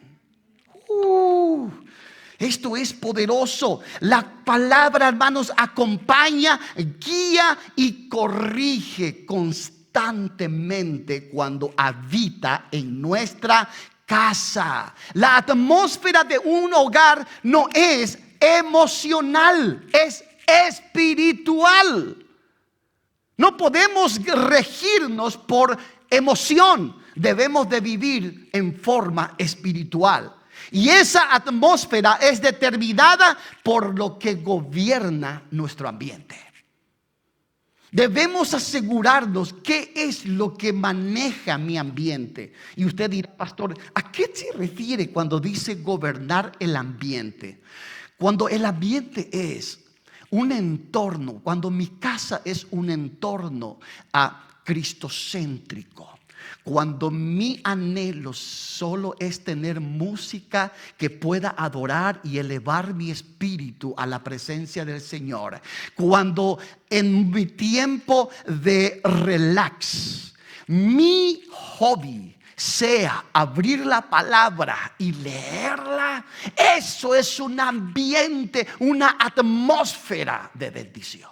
Esto es poderoso. La palabra, hermanos, acompaña, guía y corrige constantemente cuando habita en nuestra casa. La atmósfera de un hogar no es emocional, es espiritual. No podemos regirnos por emoción. Debemos de vivir en forma espiritual. Y esa atmósfera es determinada por lo que gobierna nuestro ambiente. Debemos asegurarnos qué es lo que maneja mi ambiente. Y usted dirá, pastor, ¿a qué se refiere cuando dice gobernar el ambiente? Cuando el ambiente es un entorno, cuando mi casa es un entorno cristocéntrico, cuando mi anhelo solo es tener música que pueda adorar y elevar mi espíritu a la presencia del Señor, cuando en mi tiempo de relax, mi hobby sea abrir la palabra y leerla, ¿verdad? Eso es un ambiente, una atmósfera de bendición.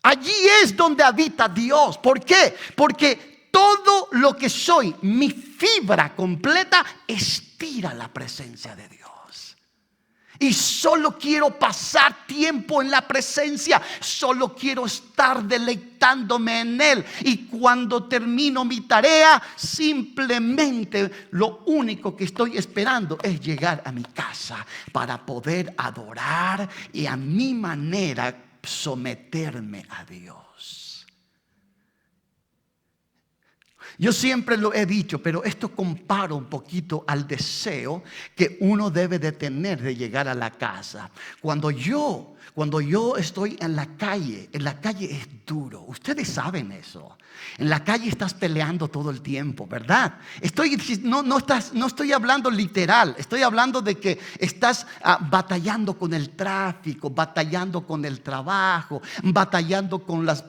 Allí es donde habita Dios. ¿Por qué? Porque todo lo que soy, mi fibra completa, estira la presencia de Dios. Y solo quiero pasar tiempo en la presencia. Solo quiero estar deleitándome en Él. Y cuando termino mi tarea, simplemente lo único que estoy esperando es llegar a mi casa para poder adorar y a mi manera someterme a Dios. Yo siempre lo he dicho, pero esto compara un poquito al deseo que uno debe de tener de llegar a la casa. Cuando yo estoy en la calle es duro. Ustedes saben eso. En la calle estás peleando todo el tiempo, ¿verdad? No estoy hablando literal. Estoy hablando de que estás batallando con el tráfico, batallando con el trabajo, batallando con los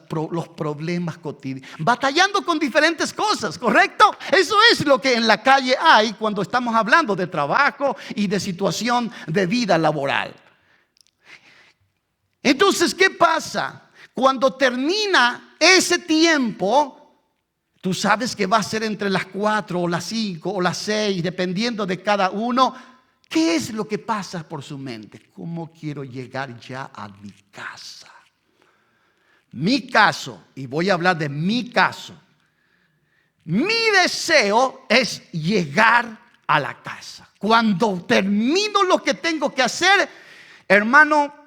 problemas cotidianos, batallando con diferentes cosas, ¿correcto? Eso es lo que en la calle hay cuando estamos hablando de trabajo y de situación de vida laboral. Entonces, ¿qué pasa? Cuando termina ese tiempo, tú sabes que va a ser entre las 4 o las 5 o las 6, dependiendo de cada uno. ¿Qué es lo que pasa por su mente? ¿Cómo quiero llegar ya a mi casa? Mi caso, y voy a hablar de mi caso. Mi deseo es llegar a la casa. Cuando termino lo que tengo que hacer, hermano,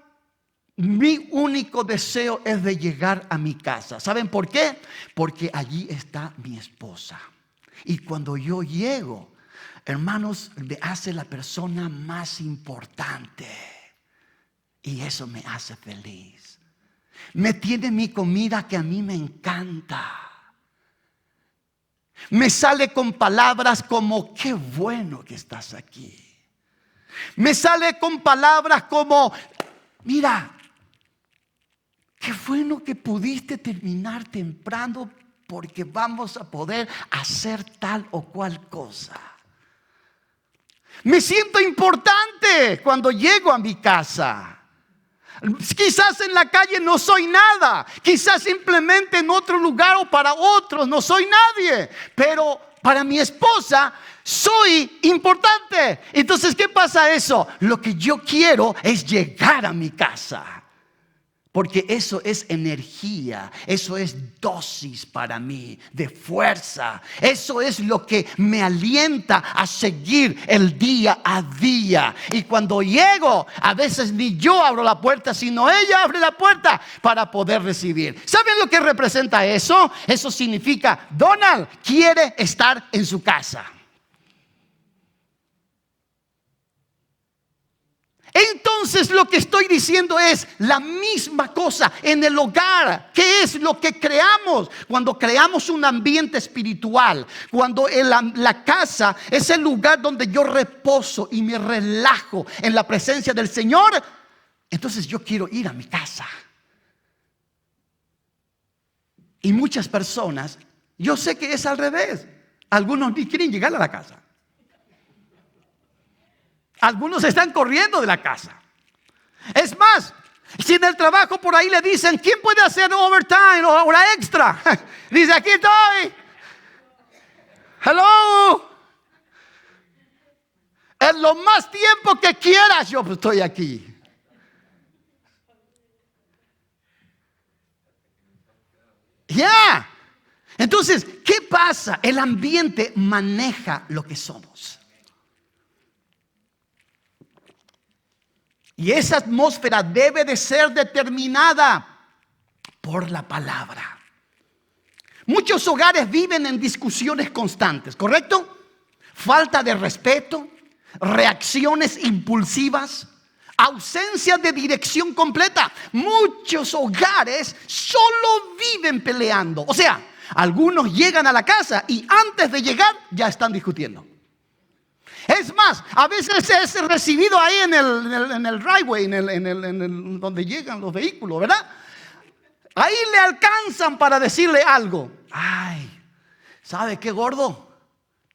mi único deseo es de llegar a mi casa. ¿Saben por qué? Porque allí está mi esposa. Y cuando yo llego, hermanos, me hace la persona más importante. Y eso me hace feliz. Me tiene mi comida que a mí me encanta. Me sale con palabras como: qué bueno que estás aquí. Me sale con palabras como: mira, qué bueno que pudiste terminar temprano porque vamos a poder hacer tal o cual cosa. Me siento importante cuando llego a mi casa. Quizás en la calle no soy nada. Quizás simplemente en otro lugar o para otros no soy nadie. Pero para mi esposa soy importante. Entonces, ¿qué pasa eso? Lo que yo quiero es llegar a mi casa. Porque eso es energía, eso es dosis para mí de fuerza. Eso es lo que me alienta a seguir el día a día. Y cuando llego, a veces ni yo abro la puerta, sino ella abre la puerta para poder recibir. ¿Saben lo que representa eso? Eso significa: Donald quiere estar en su casa. Entonces lo que estoy diciendo es la misma cosa en el hogar. ¿Qué es lo que creamos? Cuando creamos un ambiente espiritual, cuando la casa es el lugar donde yo reposo y me relajo en la presencia del Señor, entonces yo quiero ir a mi casa. Y muchas personas, yo sé que es al revés. Algunos ni quieren llegar a la casa. Algunos están corriendo de la casa. Es más, si en el trabajo por ahí le dicen: ¿quién puede hacer overtime o hora extra? Dice: aquí estoy. Hello. En lo más tiempo que quieras, yo estoy aquí. Ya. Entonces, ¿qué pasa? El ambiente maneja lo que somos. Y esa atmósfera debe de ser determinada por la palabra. Muchos hogares viven en discusiones constantes, ¿correcto? Falta de respeto, reacciones impulsivas, ausencia de dirección completa. Muchos hogares solo viven peleando. O sea, algunos llegan a la casa y antes de llegar ya están discutiendo. Es más, a veces es recibido ahí en el driveway, donde llegan los vehículos, ¿verdad? Ahí le alcanzan para decirle algo. Ay, ¿sabe qué, gordo?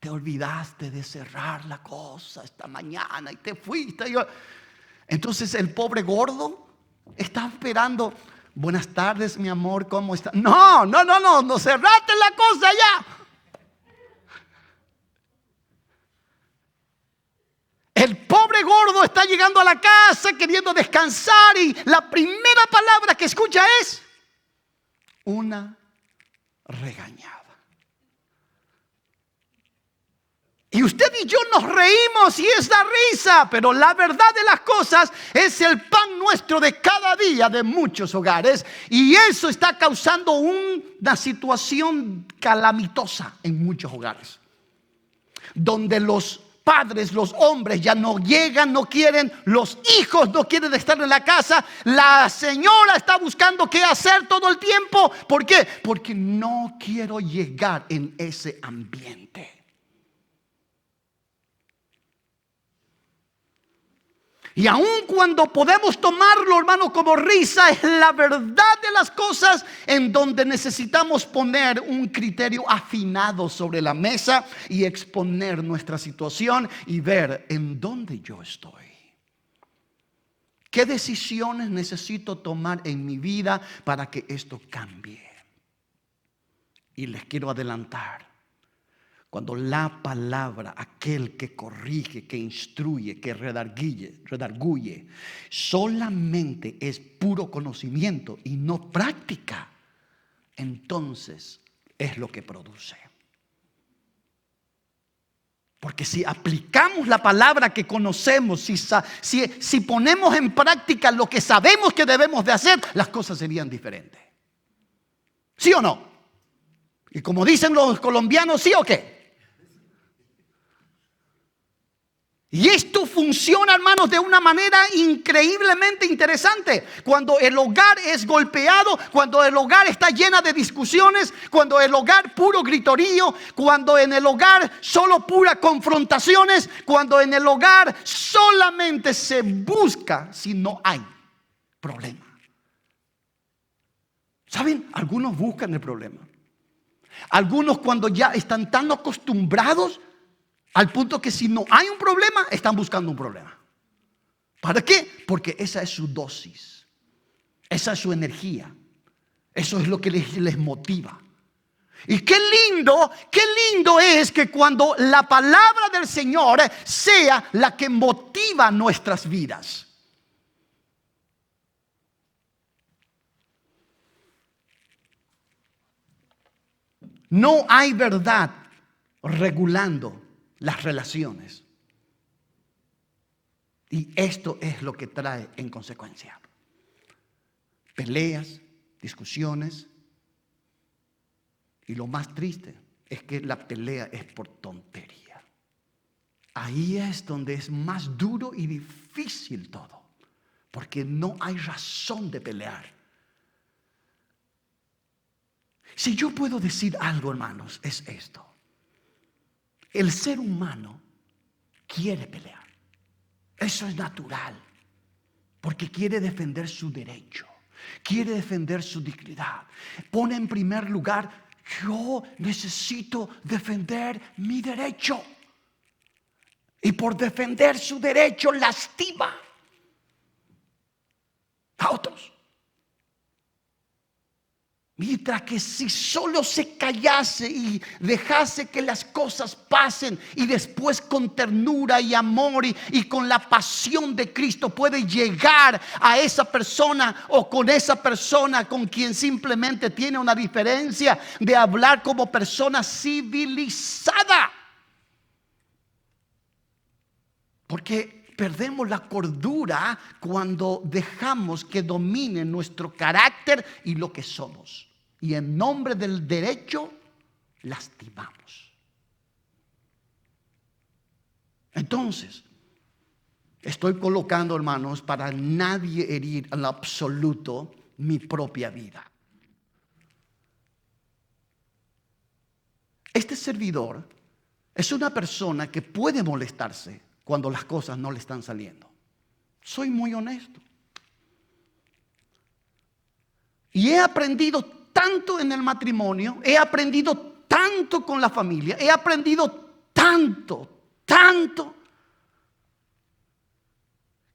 Te olvidaste de cerrar la cosa esta mañana y te fuiste. Entonces el pobre gordo está esperando. Buenas tardes, mi amor, ¿cómo está? No, no cerraste la cosa ya. El pobre gordo está llegando a la casa queriendo descansar y la primera palabra que escucha es una regañada. Y usted y yo nos reímos y es la risa, pero la verdad de las cosas es el pan nuestro de cada día de muchos hogares. Y eso está causando una situación calamitosa en muchos hogares, donde los padres, los hombres ya no llegan, no quieren, los hijos no quieren estar en la casa, la señora está buscando qué hacer todo el tiempo. ¿Por qué? Porque no quiero llegar en ese ambiente. Y aun cuando podemos tomarlo, hermano, como risa, es la verdad de las cosas en donde necesitamos poner un criterio afinado sobre la mesa y exponer nuestra situación y ver en dónde yo estoy. ¿Qué decisiones necesito tomar en mi vida para que esto cambie? Y les quiero adelantar. Cuando la palabra, aquel que corrige, que instruye, que redarguye, solamente es puro conocimiento y no práctica, entonces es lo que produce. Porque si aplicamos la palabra que conocemos, si ponemos en práctica lo que sabemos que debemos de hacer, las cosas serían diferentes. ¿Sí o no? Y como dicen los colombianos, ¿sí o qué? Y esto funciona, hermanos, de una manera increíblemente interesante. Cuando el hogar es golpeado, cuando el hogar está lleno de discusiones, cuando el hogar puro gritorío, cuando en el hogar solo pura confrontaciones, cuando en el hogar solamente se busca si no hay problema. ¿Saben? Algunos buscan el problema. Algunos cuando ya están tan acostumbrados al punto que si no hay un problema, están buscando un problema. ¿Para qué? Porque esa es su dosis. Esa es su energía. Eso es lo que les motiva. Y qué lindo es que cuando la palabra del Señor sea la que motiva nuestras vidas. No hay verdad regulando las relaciones. Y esto es lo que trae en consecuencia peleas, discusiones. Y lo más triste es que la pelea es por tontería. Ahí es donde es más duro y difícil todo, porque no hay razón de pelear. Si yo puedo decir algo, hermanos, es esto. El ser humano quiere pelear. Eso es natural. Porque quiere defender su derecho. Quiere defender su dignidad. Pone en primer lugar, yo necesito defender mi derecho. Y por defender su derecho lastima a otros. Mientras que si solo se callase y dejase que las cosas pasen y después con ternura y amor y con la pasión de Cristo puede llegar a esa persona o con esa persona con quien simplemente tiene una diferencia de hablar como persona civilizada. Porque perdemos la cordura cuando dejamos que domine nuestro carácter y lo que somos. Y en nombre del derecho, lastimamos. Entonces, estoy colocando, hermanos, para nadie herir en lo absoluto mi propia vida. Este servidor es una persona que puede molestarse cuando las cosas no le están saliendo. Soy muy honesto. Y he aprendido tanto en el matrimonio, he aprendido tanto con la familia, he aprendido tanto,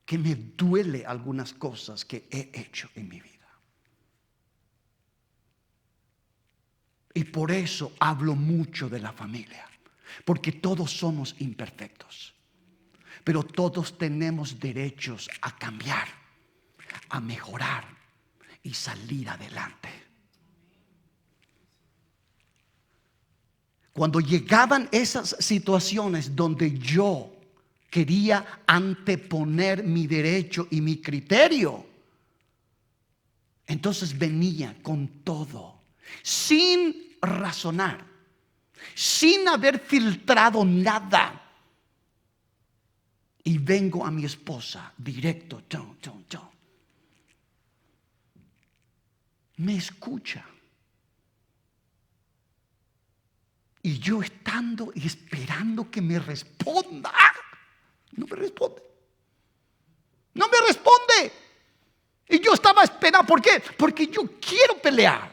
que me duele algunas cosas que he hecho en mi vida. Y por eso hablo mucho de la familia, porque todos somos imperfectos, pero todos tenemos derechos a cambiar, a mejorar y salir adelante. Cuando llegaban esas situaciones donde yo quería anteponer mi derecho y mi criterio, entonces venía con todo, sin razonar, sin haber filtrado nada, y vengo a mi esposa directo, me escucha, y yo estando y esperando que me responda, no me responde, y yo estaba esperando. ¿Por qué? Porque yo quiero pelear.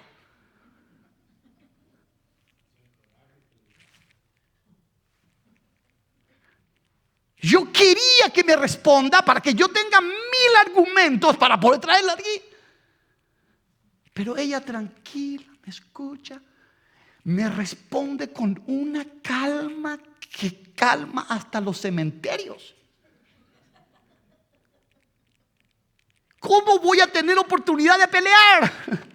Yo quería que me responda para que yo tenga 1000 argumentos para poder traerla aquí. Pero ella tranquila, me escucha, me responde con una calma que calma hasta los cementerios. ¿Cómo voy a tener oportunidad de pelear?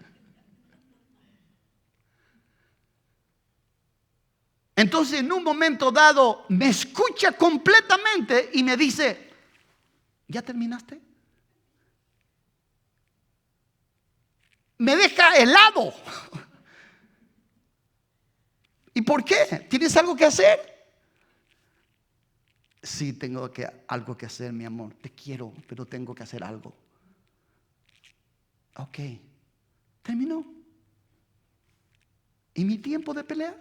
Entonces, en un momento dado, me escucha completamente y me dice: ¿ya terminaste? Me deja helado. ¿Y por qué? ¿Tienes algo que hacer? Sí, tengo algo que hacer, mi amor. Te quiero, pero tengo que hacer algo. Ok, terminó. ¿Y mi tiempo de pelear?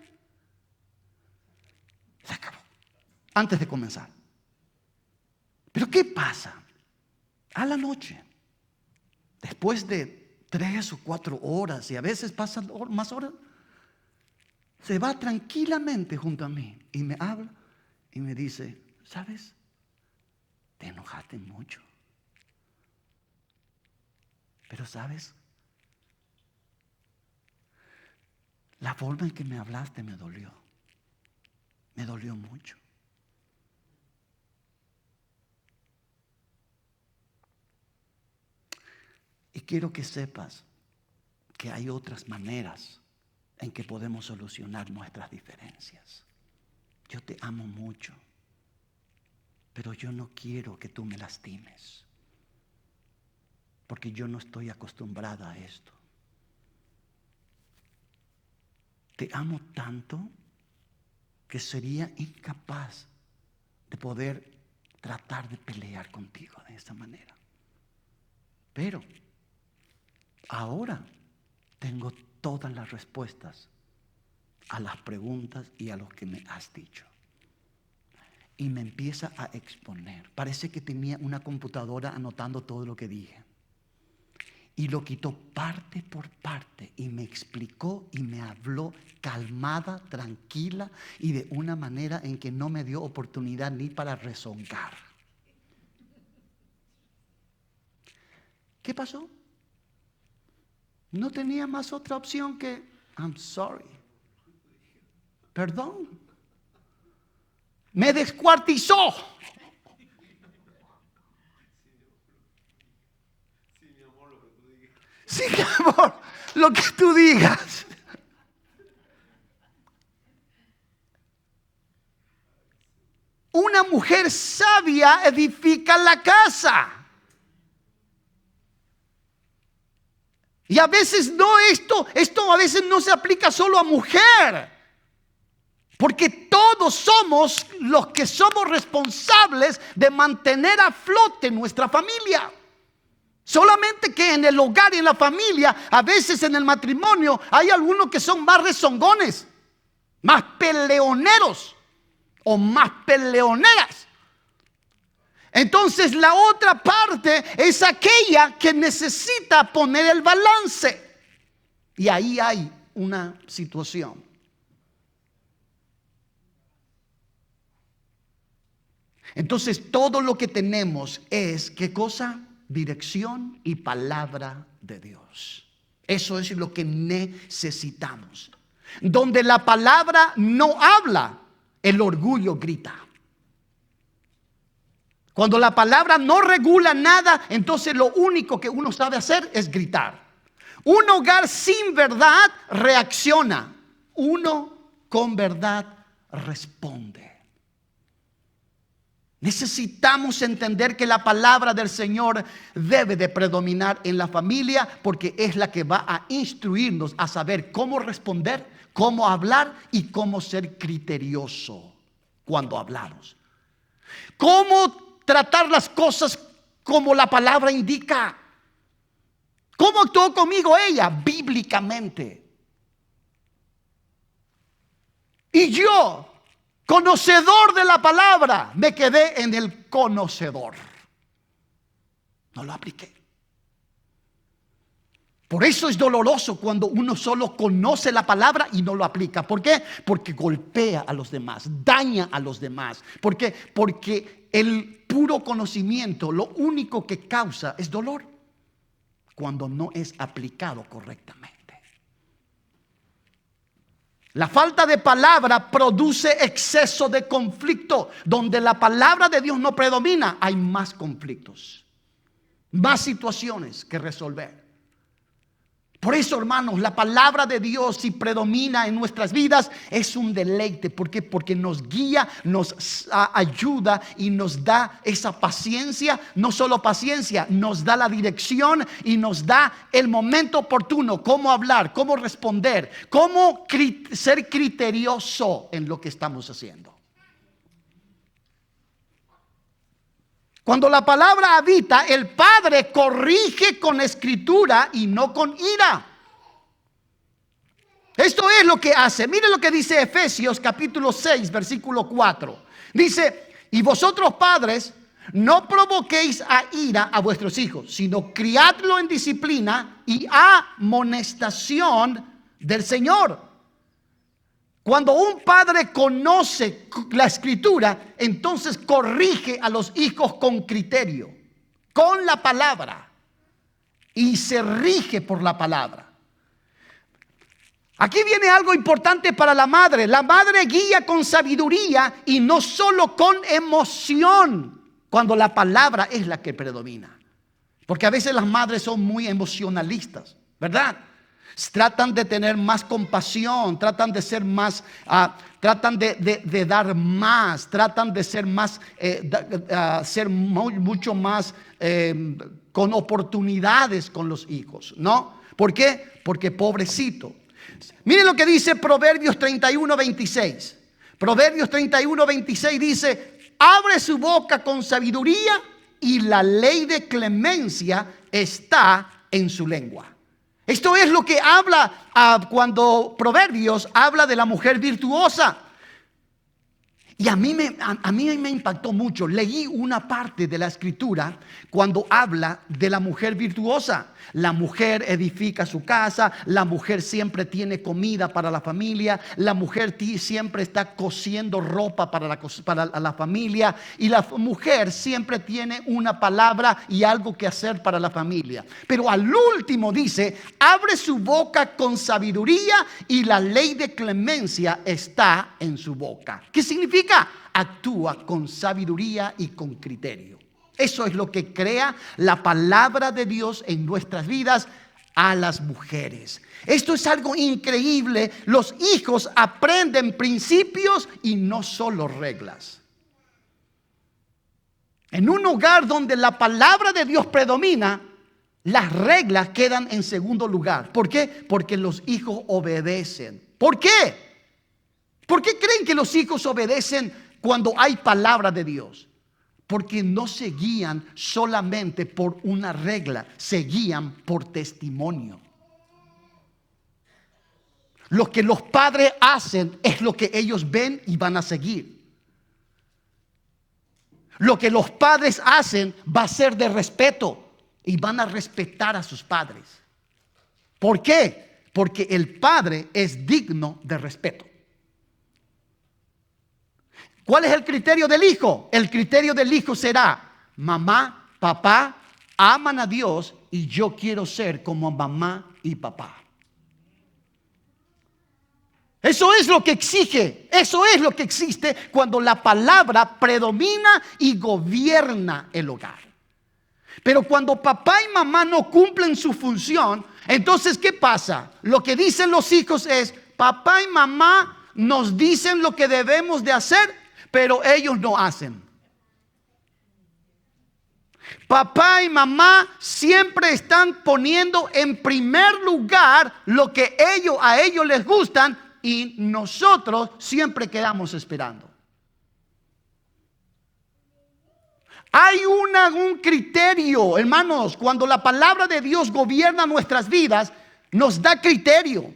Se acabó. Antes de comenzar. Pero ¿qué pasa? A la noche, después de 3 o 4 horas, y a veces pasan más horas, se va tranquilamente junto a mí y me habla y me dice: ¿sabes? Te enojaste mucho. Pero ¿sabes? La forma en que me hablaste me dolió. Me dolió mucho. Y quiero que sepas que hay otras maneras en que podemos solucionar nuestras diferencias. Yo te amo mucho, pero yo no quiero que tú me lastimes, porque yo no estoy acostumbrada a esto. Te amo tanto que sería incapaz de poder tratar de pelear contigo de esta manera. Pero ahora tengo todas las respuestas a las preguntas y a lo que me has dicho. Y me empieza a exponer. Parece que tenía una computadora anotando todo lo que dije. Y lo quitó parte por parte y me explicó y me habló calmada, tranquila y de una manera en que no me dio oportunidad ni para rezongar. ¿Qué pasó? No tenía más otra opción que I'm sorry. Perdón. Me descuartizó. Sí, mi amor, lo que tú digas. Una mujer sabia edifica la casa. Y a veces esto a veces no se aplica solo a mujer. Porque todos somos los que somos responsables de mantener a flote nuestra familia. Solamente que en el hogar y en la familia, a veces en el matrimonio, hay algunos que son más rezongones, más peleoneros o más peleoneras. Entonces la otra parte es aquella que necesita poner el balance. Y ahí hay una situación. Entonces todo lo que tenemos es, ¿qué cosa? Dirección y palabra de Dios. Eso es lo que necesitamos. Donde la palabra no habla, el orgullo grita. Cuando la palabra no regula nada, entonces lo único que uno sabe hacer es gritar. Un hogar sin verdad reacciona. Uno con verdad responde. Necesitamos entender que la palabra del Señor debe de predominar en la familia, porque es la que va a instruirnos a saber cómo responder, cómo hablar y cómo ser criterioso cuando hablamos. Cómo tratar las cosas como la palabra indica. ¿Cómo actuó conmigo ella? Bíblicamente. Y yo, conocedor de la palabra, me quedé en el conocedor. No lo apliqué. Por eso es doloroso cuando uno solo conoce la palabra y no lo aplica. ¿Por qué? Porque golpea a los demás, daña a los demás. ¿Por qué? Porque el puro conocimiento lo único que causa es dolor cuando no es aplicado correctamente. La falta de palabra produce exceso de conflicto. Donde la palabra de Dios no predomina, hay más conflictos, más situaciones que resolver. Por eso, hermanos, la palabra de Dios, si predomina en nuestras vidas, es un deleite. ¿Por qué? Porque nos guía, nos ayuda y nos da esa paciencia. No solo paciencia, nos da la dirección y nos da el momento oportuno, cómo hablar, cómo responder, cómo ser criterioso en lo que estamos haciendo. Cuando la palabra habita, el Padre corrige con escritura y no con ira. Esto es lo que hace. Mire lo que dice Efesios capítulo 6, versículo 4. Dice: y vosotros, padres, no provoquéis a ira a vuestros hijos, sino criadlo en disciplina y amonestación del Señor. Cuando un padre conoce la escritura, entonces corrige a los hijos con criterio, con la palabra, y se rige por la palabra. Aquí viene algo importante para la madre. La madre guía con sabiduría y no solo con emoción, cuando la palabra es la que predomina. Porque a veces las madres son muy emocionalistas, ¿verdad? Tratan de tener más compasión, tratan de ser más, tratan de dar más, tratan de ser más, ser mucho más con oportunidades con los hijos, ¿no? ¿Por qué? Porque pobrecito. Miren lo que dice Proverbios 31:26. Proverbios 31:26 dice: abre su boca con sabiduría y la ley de clemencia está en su lengua. Esto es lo que habla cuando Proverbios habla de la mujer virtuosa. Y a mí me impactó mucho. Leí una parte de la escritura cuando habla de la mujer virtuosa. La mujer edifica su casa, la mujer siempre tiene comida para la familia, la mujer siempre está cosiendo ropa para la familia, y la mujer siempre tiene una palabra y algo que hacer para la familia. Pero al último dice: abre su boca con sabiduría y la ley de clemencia está en su boca. ¿Qué significa? Actúa con sabiduría y con criterio. Eso es lo que crea la palabra de Dios en nuestras vidas a las mujeres. Esto es algo increíble. Los hijos aprenden principios y no solo reglas. En un hogar donde la palabra de Dios predomina, las reglas quedan en segundo lugar. ¿Por qué? Porque los hijos obedecen. ¿Por qué? ¿Por qué creen que los hijos obedecen cuando hay palabra de Dios? Porque no se guían solamente por una regla, se guían por testimonio. Lo que los padres hacen es lo que ellos ven y van a seguir. Lo que los padres hacen va a ser de respeto y van a respetar a sus padres. ¿Por qué? Porque el padre es digno de respeto. ¿Cuál es el criterio del hijo? El criterio del hijo será: mamá, papá aman a Dios y yo quiero ser como mamá y papá. Eso es lo que exige, eso es lo que existe cuando la palabra predomina y gobierna el hogar. Pero cuando papá y mamá no cumplen su función, entonces ¿qué pasa? Lo que dicen los hijos es: papá y mamá nos dicen lo que debemos de hacer, pero ellos no hacen. Papá y mamá siempre están poniendo en primer lugar lo que a ellos les gustan, y nosotros siempre quedamos esperando. Hay un criterio, hermanos. Cuando la palabra de Dios gobierna nuestras vidas, nos da criterio.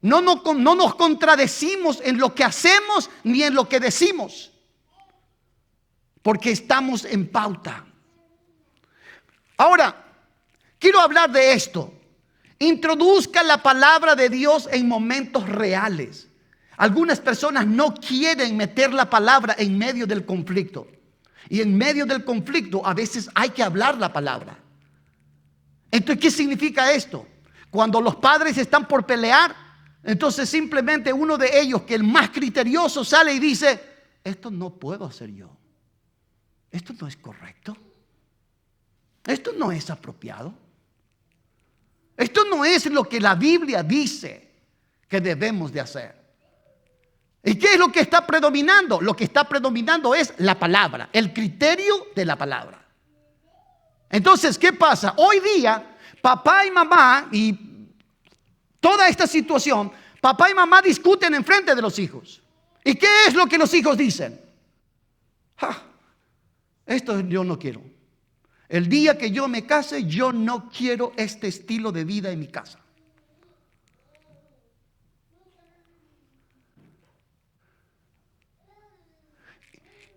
No nos contradecimos en lo que hacemos ni en lo que decimos, porque estamos en pauta. Ahora, quiero hablar de esto. Introduzca la palabra de Dios en momentos reales. Algunas personas no quieren meter la palabra en medio del conflicto. Y en medio del conflicto a veces hay que hablar la palabra. Entonces, ¿qué significa esto? Cuando los padres están por pelear, entonces simplemente uno de ellos, que el más criterioso, sale y dice: esto no puedo hacer yo. Esto no es correcto. Esto no es apropiado. Esto no es lo que la Biblia dice que debemos de hacer. ¿Y qué es lo que está predominando? Lo que está predominando es la palabra, el criterio de la palabra. Entonces, ¿qué pasa? Hoy día, papá y mamá, y toda esta situación, papá y mamá discuten en frente de los hijos. ¿Y qué es lo que los hijos dicen? Esto yo no quiero. El día que yo me case, yo no quiero este estilo de vida en mi casa.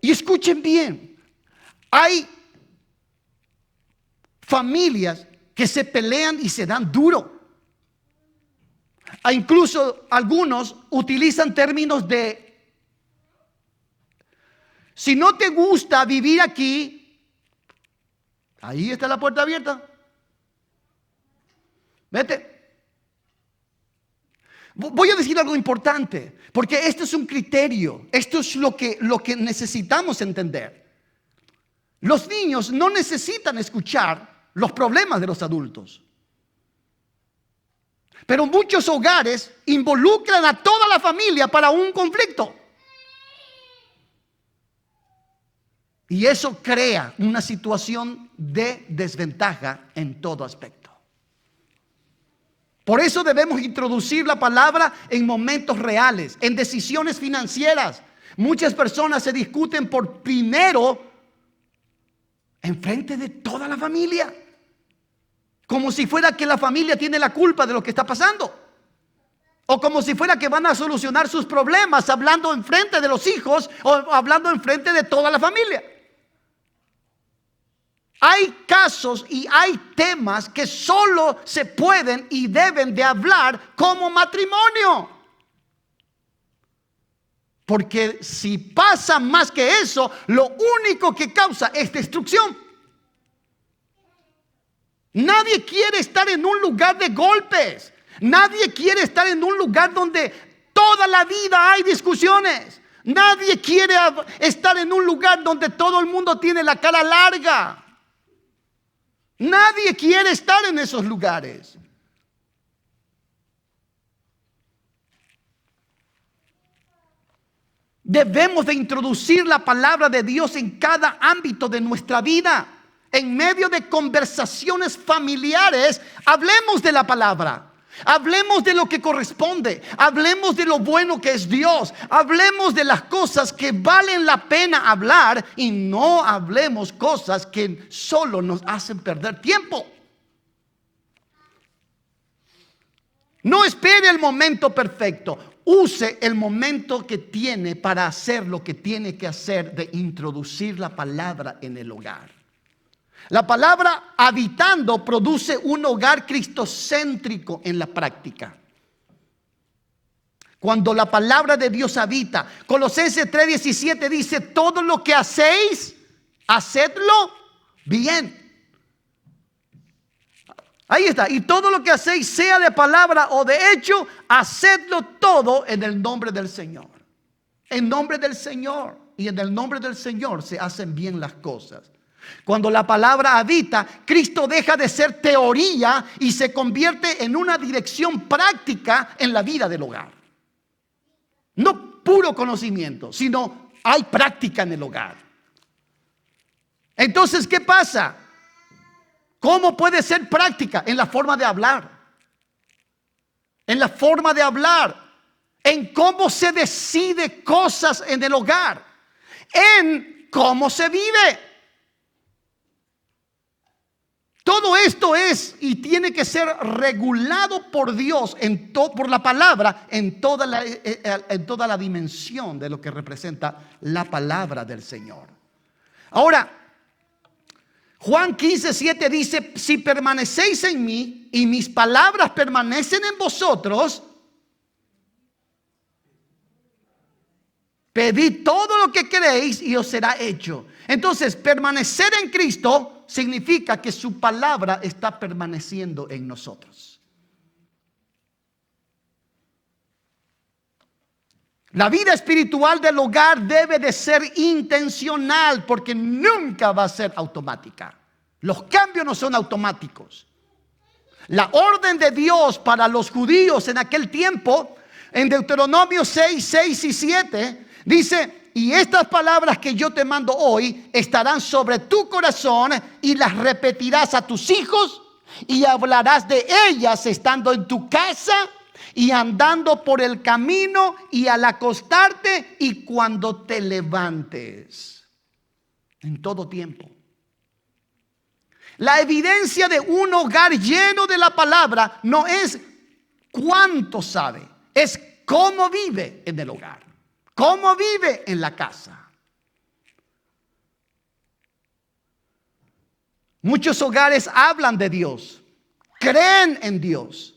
Y escuchen bien, hay familias que se pelean y se dan duro. Incluso algunos utilizan términos de: si no te gusta vivir aquí, ahí está la puerta abierta. Vete. Voy a decir algo importante, porque esto es un criterio. Esto es lo que necesitamos entender. Los niños no necesitan escuchar los problemas de los adultos. Pero muchos hogares involucran a toda la familia para un conflicto. Y eso crea una situación de desventaja en todo aspecto. Por eso debemos introducir la palabra en momentos reales, en decisiones financieras. Muchas personas se discuten por primero en frente de toda la familia, como si fuera que la familia tiene la culpa de lo que está pasando, o como si fuera que van a solucionar sus problemas hablando en frente de los hijos o hablando en frente de toda la familia. Hay casos y hay temas que solo se pueden y deben de hablar como matrimonio. Porque si pasa más que eso, lo único que causa es destrucción. Nadie quiere estar en un lugar de golpes. Nadie quiere estar en un lugar donde toda la vida hay discusiones. Nadie quiere estar en un lugar donde todo el mundo tiene la cara larga. Nadie quiere estar en esos lugares. Debemos de introducir la palabra de Dios en cada ámbito de nuestra vida. En medio de conversaciones familiares, hablemos de la palabra. Hablemos de lo que corresponde. Hablemos de lo bueno que es Dios. Hablemos de las cosas que valen la pena hablar, y no hablemos cosas que solo nos hacen perder tiempo. No espere el momento perfecto. Use el momento que tiene para hacer lo que tiene que hacer, de introducir la palabra en el hogar. La palabra habitando produce un hogar cristocéntrico en la práctica. Cuando la palabra de Dios habita. Colosenses 3:17 dice, todo lo que hacéis, hacedlo bien. Ahí está. Y todo lo que hacéis, sea de palabra o de hecho, hacedlo todo en el nombre del Señor. En nombre del Señor. Y en el nombre del Señor se hacen bien las cosas. Cuando la palabra habita, Cristo deja de ser teoría y se convierte en una dirección práctica en la vida del hogar. No puro conocimiento, sino hay práctica en el hogar. Entonces, ¿qué pasa? ¿Cómo puede ser práctica? En la forma de hablar. En la forma de hablar. En cómo se decide cosas en el hogar. En cómo se vive. Todo esto es y tiene que ser regulado por Dios, por la palabra, en toda la dimensión de lo que representa la palabra del Señor. Ahora, Juan 15:7 dice, si permanecéis en mí y mis palabras permanecen en vosotros, pedid todo lo que queréis y os será hecho. Entonces, permanecer en Cristo significa que su palabra está permaneciendo en nosotros. La vida espiritual del hogar debe de ser intencional porque nunca va a ser automática. Los cambios no son automáticos. La orden de Dios para los judíos en aquel tiempo, en Deuteronomio 6 y 7, dice, y estas palabras que yo te mando hoy estarán sobre tu corazón y las repetirás a tus hijos y hablarás de ellas estando en tu casa y andando por el camino y al acostarte y cuando te levantes. En todo tiempo. La evidencia de un hogar lleno de la palabra no es cuánto sabe, es cómo vive en el hogar, cómo vive en la casa. Muchos hogares hablan de Dios, creen en Dios,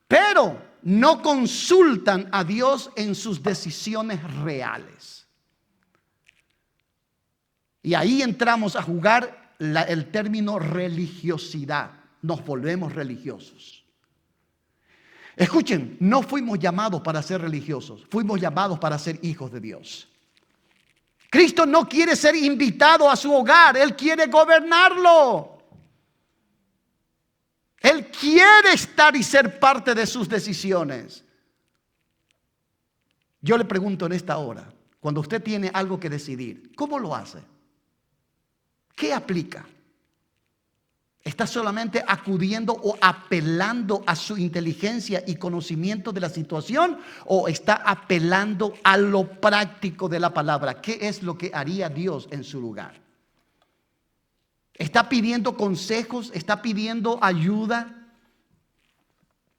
pero no consultan a Dios en sus decisiones reales. Y ahí entramos a jugar el término religiosidad. Nos volvemos religiosos. Escuchen, no fuimos llamados para ser religiosos, fuimos llamados para ser hijos de Dios. Cristo no quiere ser invitado a su hogar, Él quiere gobernarlo. Él quiere estar y ser parte de sus decisiones. Yo le pregunto en esta hora, cuando usted tiene algo que decidir, ¿cómo lo hace? ¿Qué aplica? ¿Está solamente acudiendo o apelando a su inteligencia y conocimiento de la situación? ¿O está apelando a lo práctico de la palabra? ¿Qué es lo que haría Dios en su lugar? ¿Está pidiendo consejos? ¿Está pidiendo ayuda?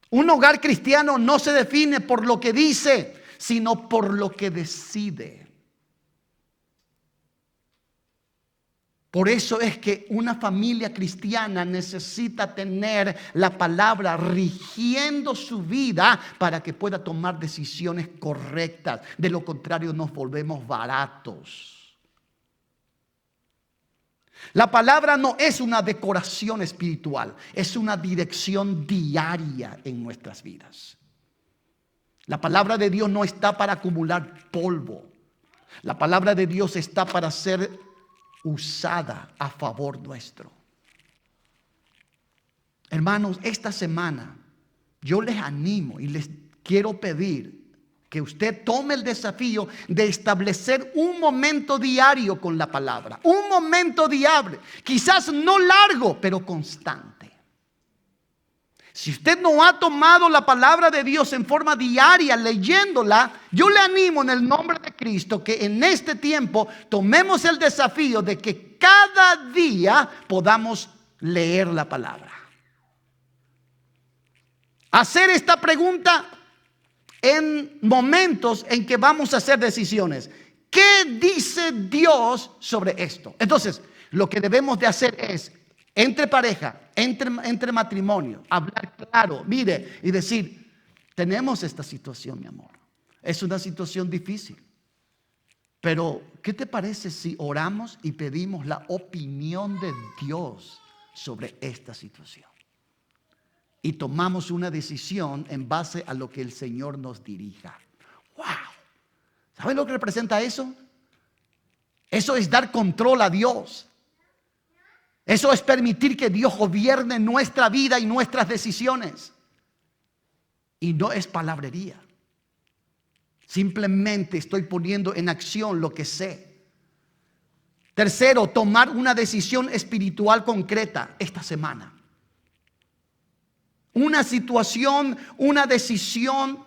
Un hogar cristiano no se define por lo que dice, sino por lo que decide. Por eso es que una familia cristiana necesita tener la palabra rigiendo su vida para que pueda tomar decisiones correctas. De lo contrario, nos volvemos baratos. La palabra no es una decoración espiritual, es una dirección diaria en nuestras vidas. La palabra de Dios no está para acumular polvo. La palabra de Dios está para ser usada a favor nuestro. Hermanos, esta semana yo les animo y les quiero pedir que usted tome el desafío de establecer un momento diario con la palabra. Un momento diario, quizás no largo, pero constante. Si usted no ha tomado la palabra de Dios en forma diaria leyéndola, yo le animo en el nombre de Cristo que en este tiempo tomemos el desafío de que cada día podamos leer la palabra. Hacer esta pregunta en momentos en que vamos a hacer decisiones. ¿Qué dice Dios sobre esto? Entonces, lo que debemos de hacer es, entre pareja, entre matrimonio, hablar claro, mire, y decir, tenemos esta situación, mi amor. es una situación difícil. Pero, ¿qué te parece si oramos y pedimos la opinión de Dios sobre esta situación? Y tomamos una decisión en base a lo que el Señor nos dirija. ¡Wow! ¿Sabes lo que representa eso? Eso es dar control a Dios. Eso es permitir que Dios gobierne nuestra vida y nuestras decisiones. Y no es palabrería. Simplemente estoy poniendo en acción lo que sé. Tercero, tomar una decisión espiritual concreta esta semana. Una situación, una decisión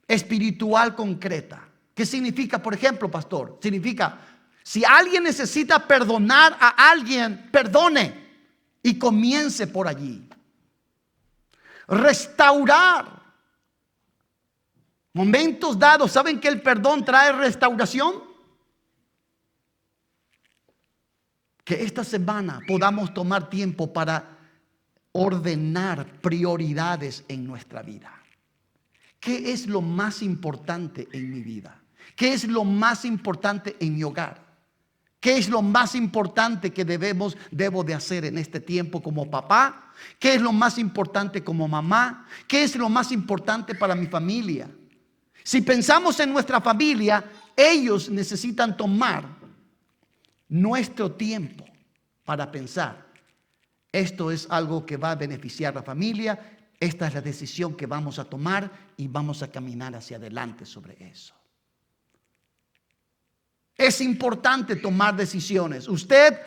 espiritual concreta. ¿Qué significa, por ejemplo, pastor? Significa, si alguien necesita perdonar a alguien, perdone y comience por allí. Restaurar. Momentos dados, ¿saben que el perdón trae restauración? Que esta semana podamos tomar tiempo para ordenar prioridades en nuestra vida. ¿Qué es lo más importante en mi vida? ¿Qué es lo más importante en mi hogar? ¿Qué es lo más importante que debo de hacer en este tiempo como papá? ¿Qué es lo más importante como mamá? ¿Qué es lo más importante para mi familia? Si pensamos en nuestra familia, ellos necesitan tomar nuestro tiempo para pensar. Esto es algo que va a beneficiar a la familia. Esta es la decisión que vamos a tomar y vamos a caminar hacia adelante sobre eso. Es importante tomar decisiones. Usted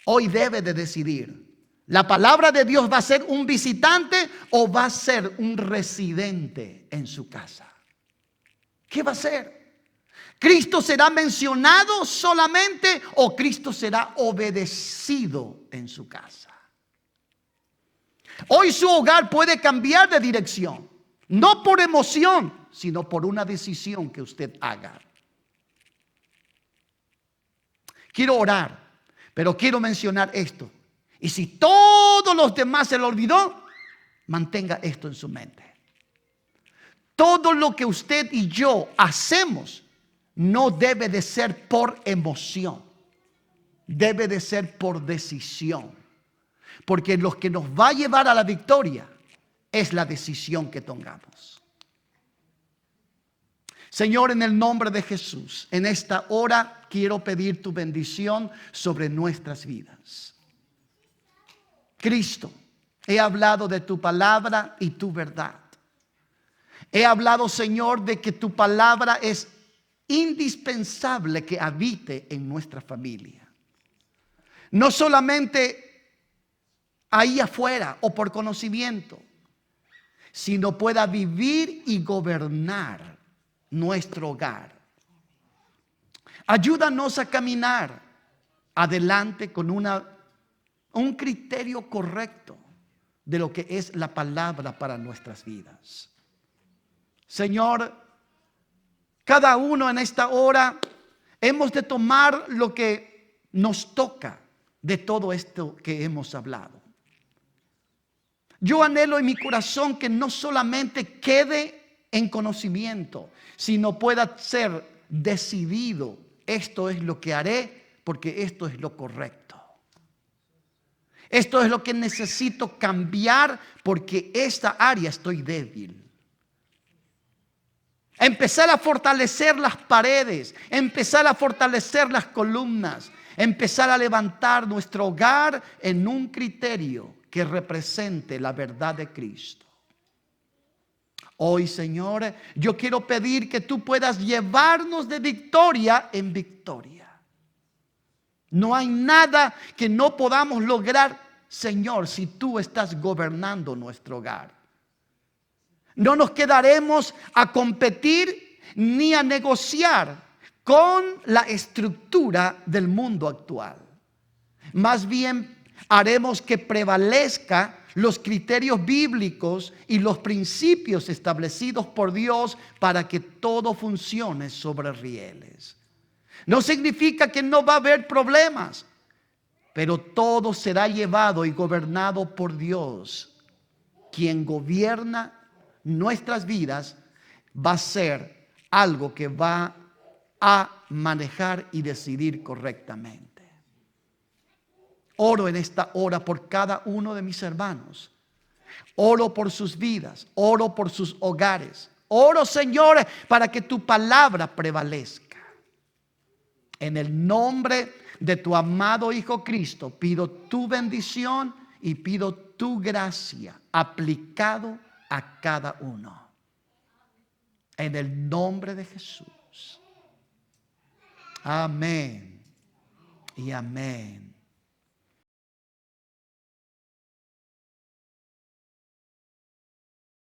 hoy debe de decidir. ¿La palabra de Dios va a ser un visitante o va a ser un residente en su casa? ¿Qué va a ser? ¿Cristo será mencionado solamente o Cristo será obedecido en su casa? Hoy su hogar puede cambiar de dirección, no por emoción, sino por una decisión que usted haga. Quiero orar, pero quiero mencionar esto. Y si todos los demás se lo olvidó, mantenga esto en su mente. Todo lo que usted y yo hacemos no debe de ser por emoción, debe de ser por decisión. Porque lo que nos va a llevar a la victoria es la decisión que tomamos. Señor, en el nombre de Jesús, en esta hora quiero pedir tu bendición sobre nuestras vidas. Cristo, he hablado de tu palabra y tu verdad. He hablado, Señor, de que tu palabra es indispensable que habite en nuestra familia. No solamente ahí afuera o por conocimiento, sino pueda vivir y gobernar nuestro hogar. Ayúdanos a caminar adelante con un criterio correcto de lo que es la palabra para nuestras vidas. Señor, cada uno en esta hora hemos de tomar lo que nos toca de todo esto que hemos hablado. Yo anhelo en mi corazón que no solamente quede en conocimiento, sino pueda ser decidido. Esto es lo que haré porque esto es lo correcto. Esto es lo que necesito cambiar porque esta área estoy débil. Empezar a fortalecer las paredes, empezar a fortalecer las columnas, empezar a levantar nuestro hogar en un criterio que represente la verdad de Cristo. Hoy, Señor, yo quiero pedir que tú puedas llevarnos de victoria en victoria. No hay nada que no podamos lograr, Señor, si tú estás gobernando nuestro hogar. No nos quedaremos a competir ni a negociar con la estructura del mundo actual. Más bien haremos que prevalezca los criterios bíblicos y los principios establecidos por Dios para que todo funcione sobre rieles. No significa que no va a haber problemas, pero todo será llevado y gobernado por Dios, quien gobierna nuestras vidas va a ser algo que va a manejar y decidir correctamente. Oro en esta hora por cada uno de mis hermanos. Oro por sus vidas, oro por sus hogares. Oro, Señor, para que tu palabra prevalezca. En el nombre de tu amado Hijo Cristo, pido tu bendición y pido tu gracia aplicado a cada uno. En el nombre de Jesús. Amén y amén.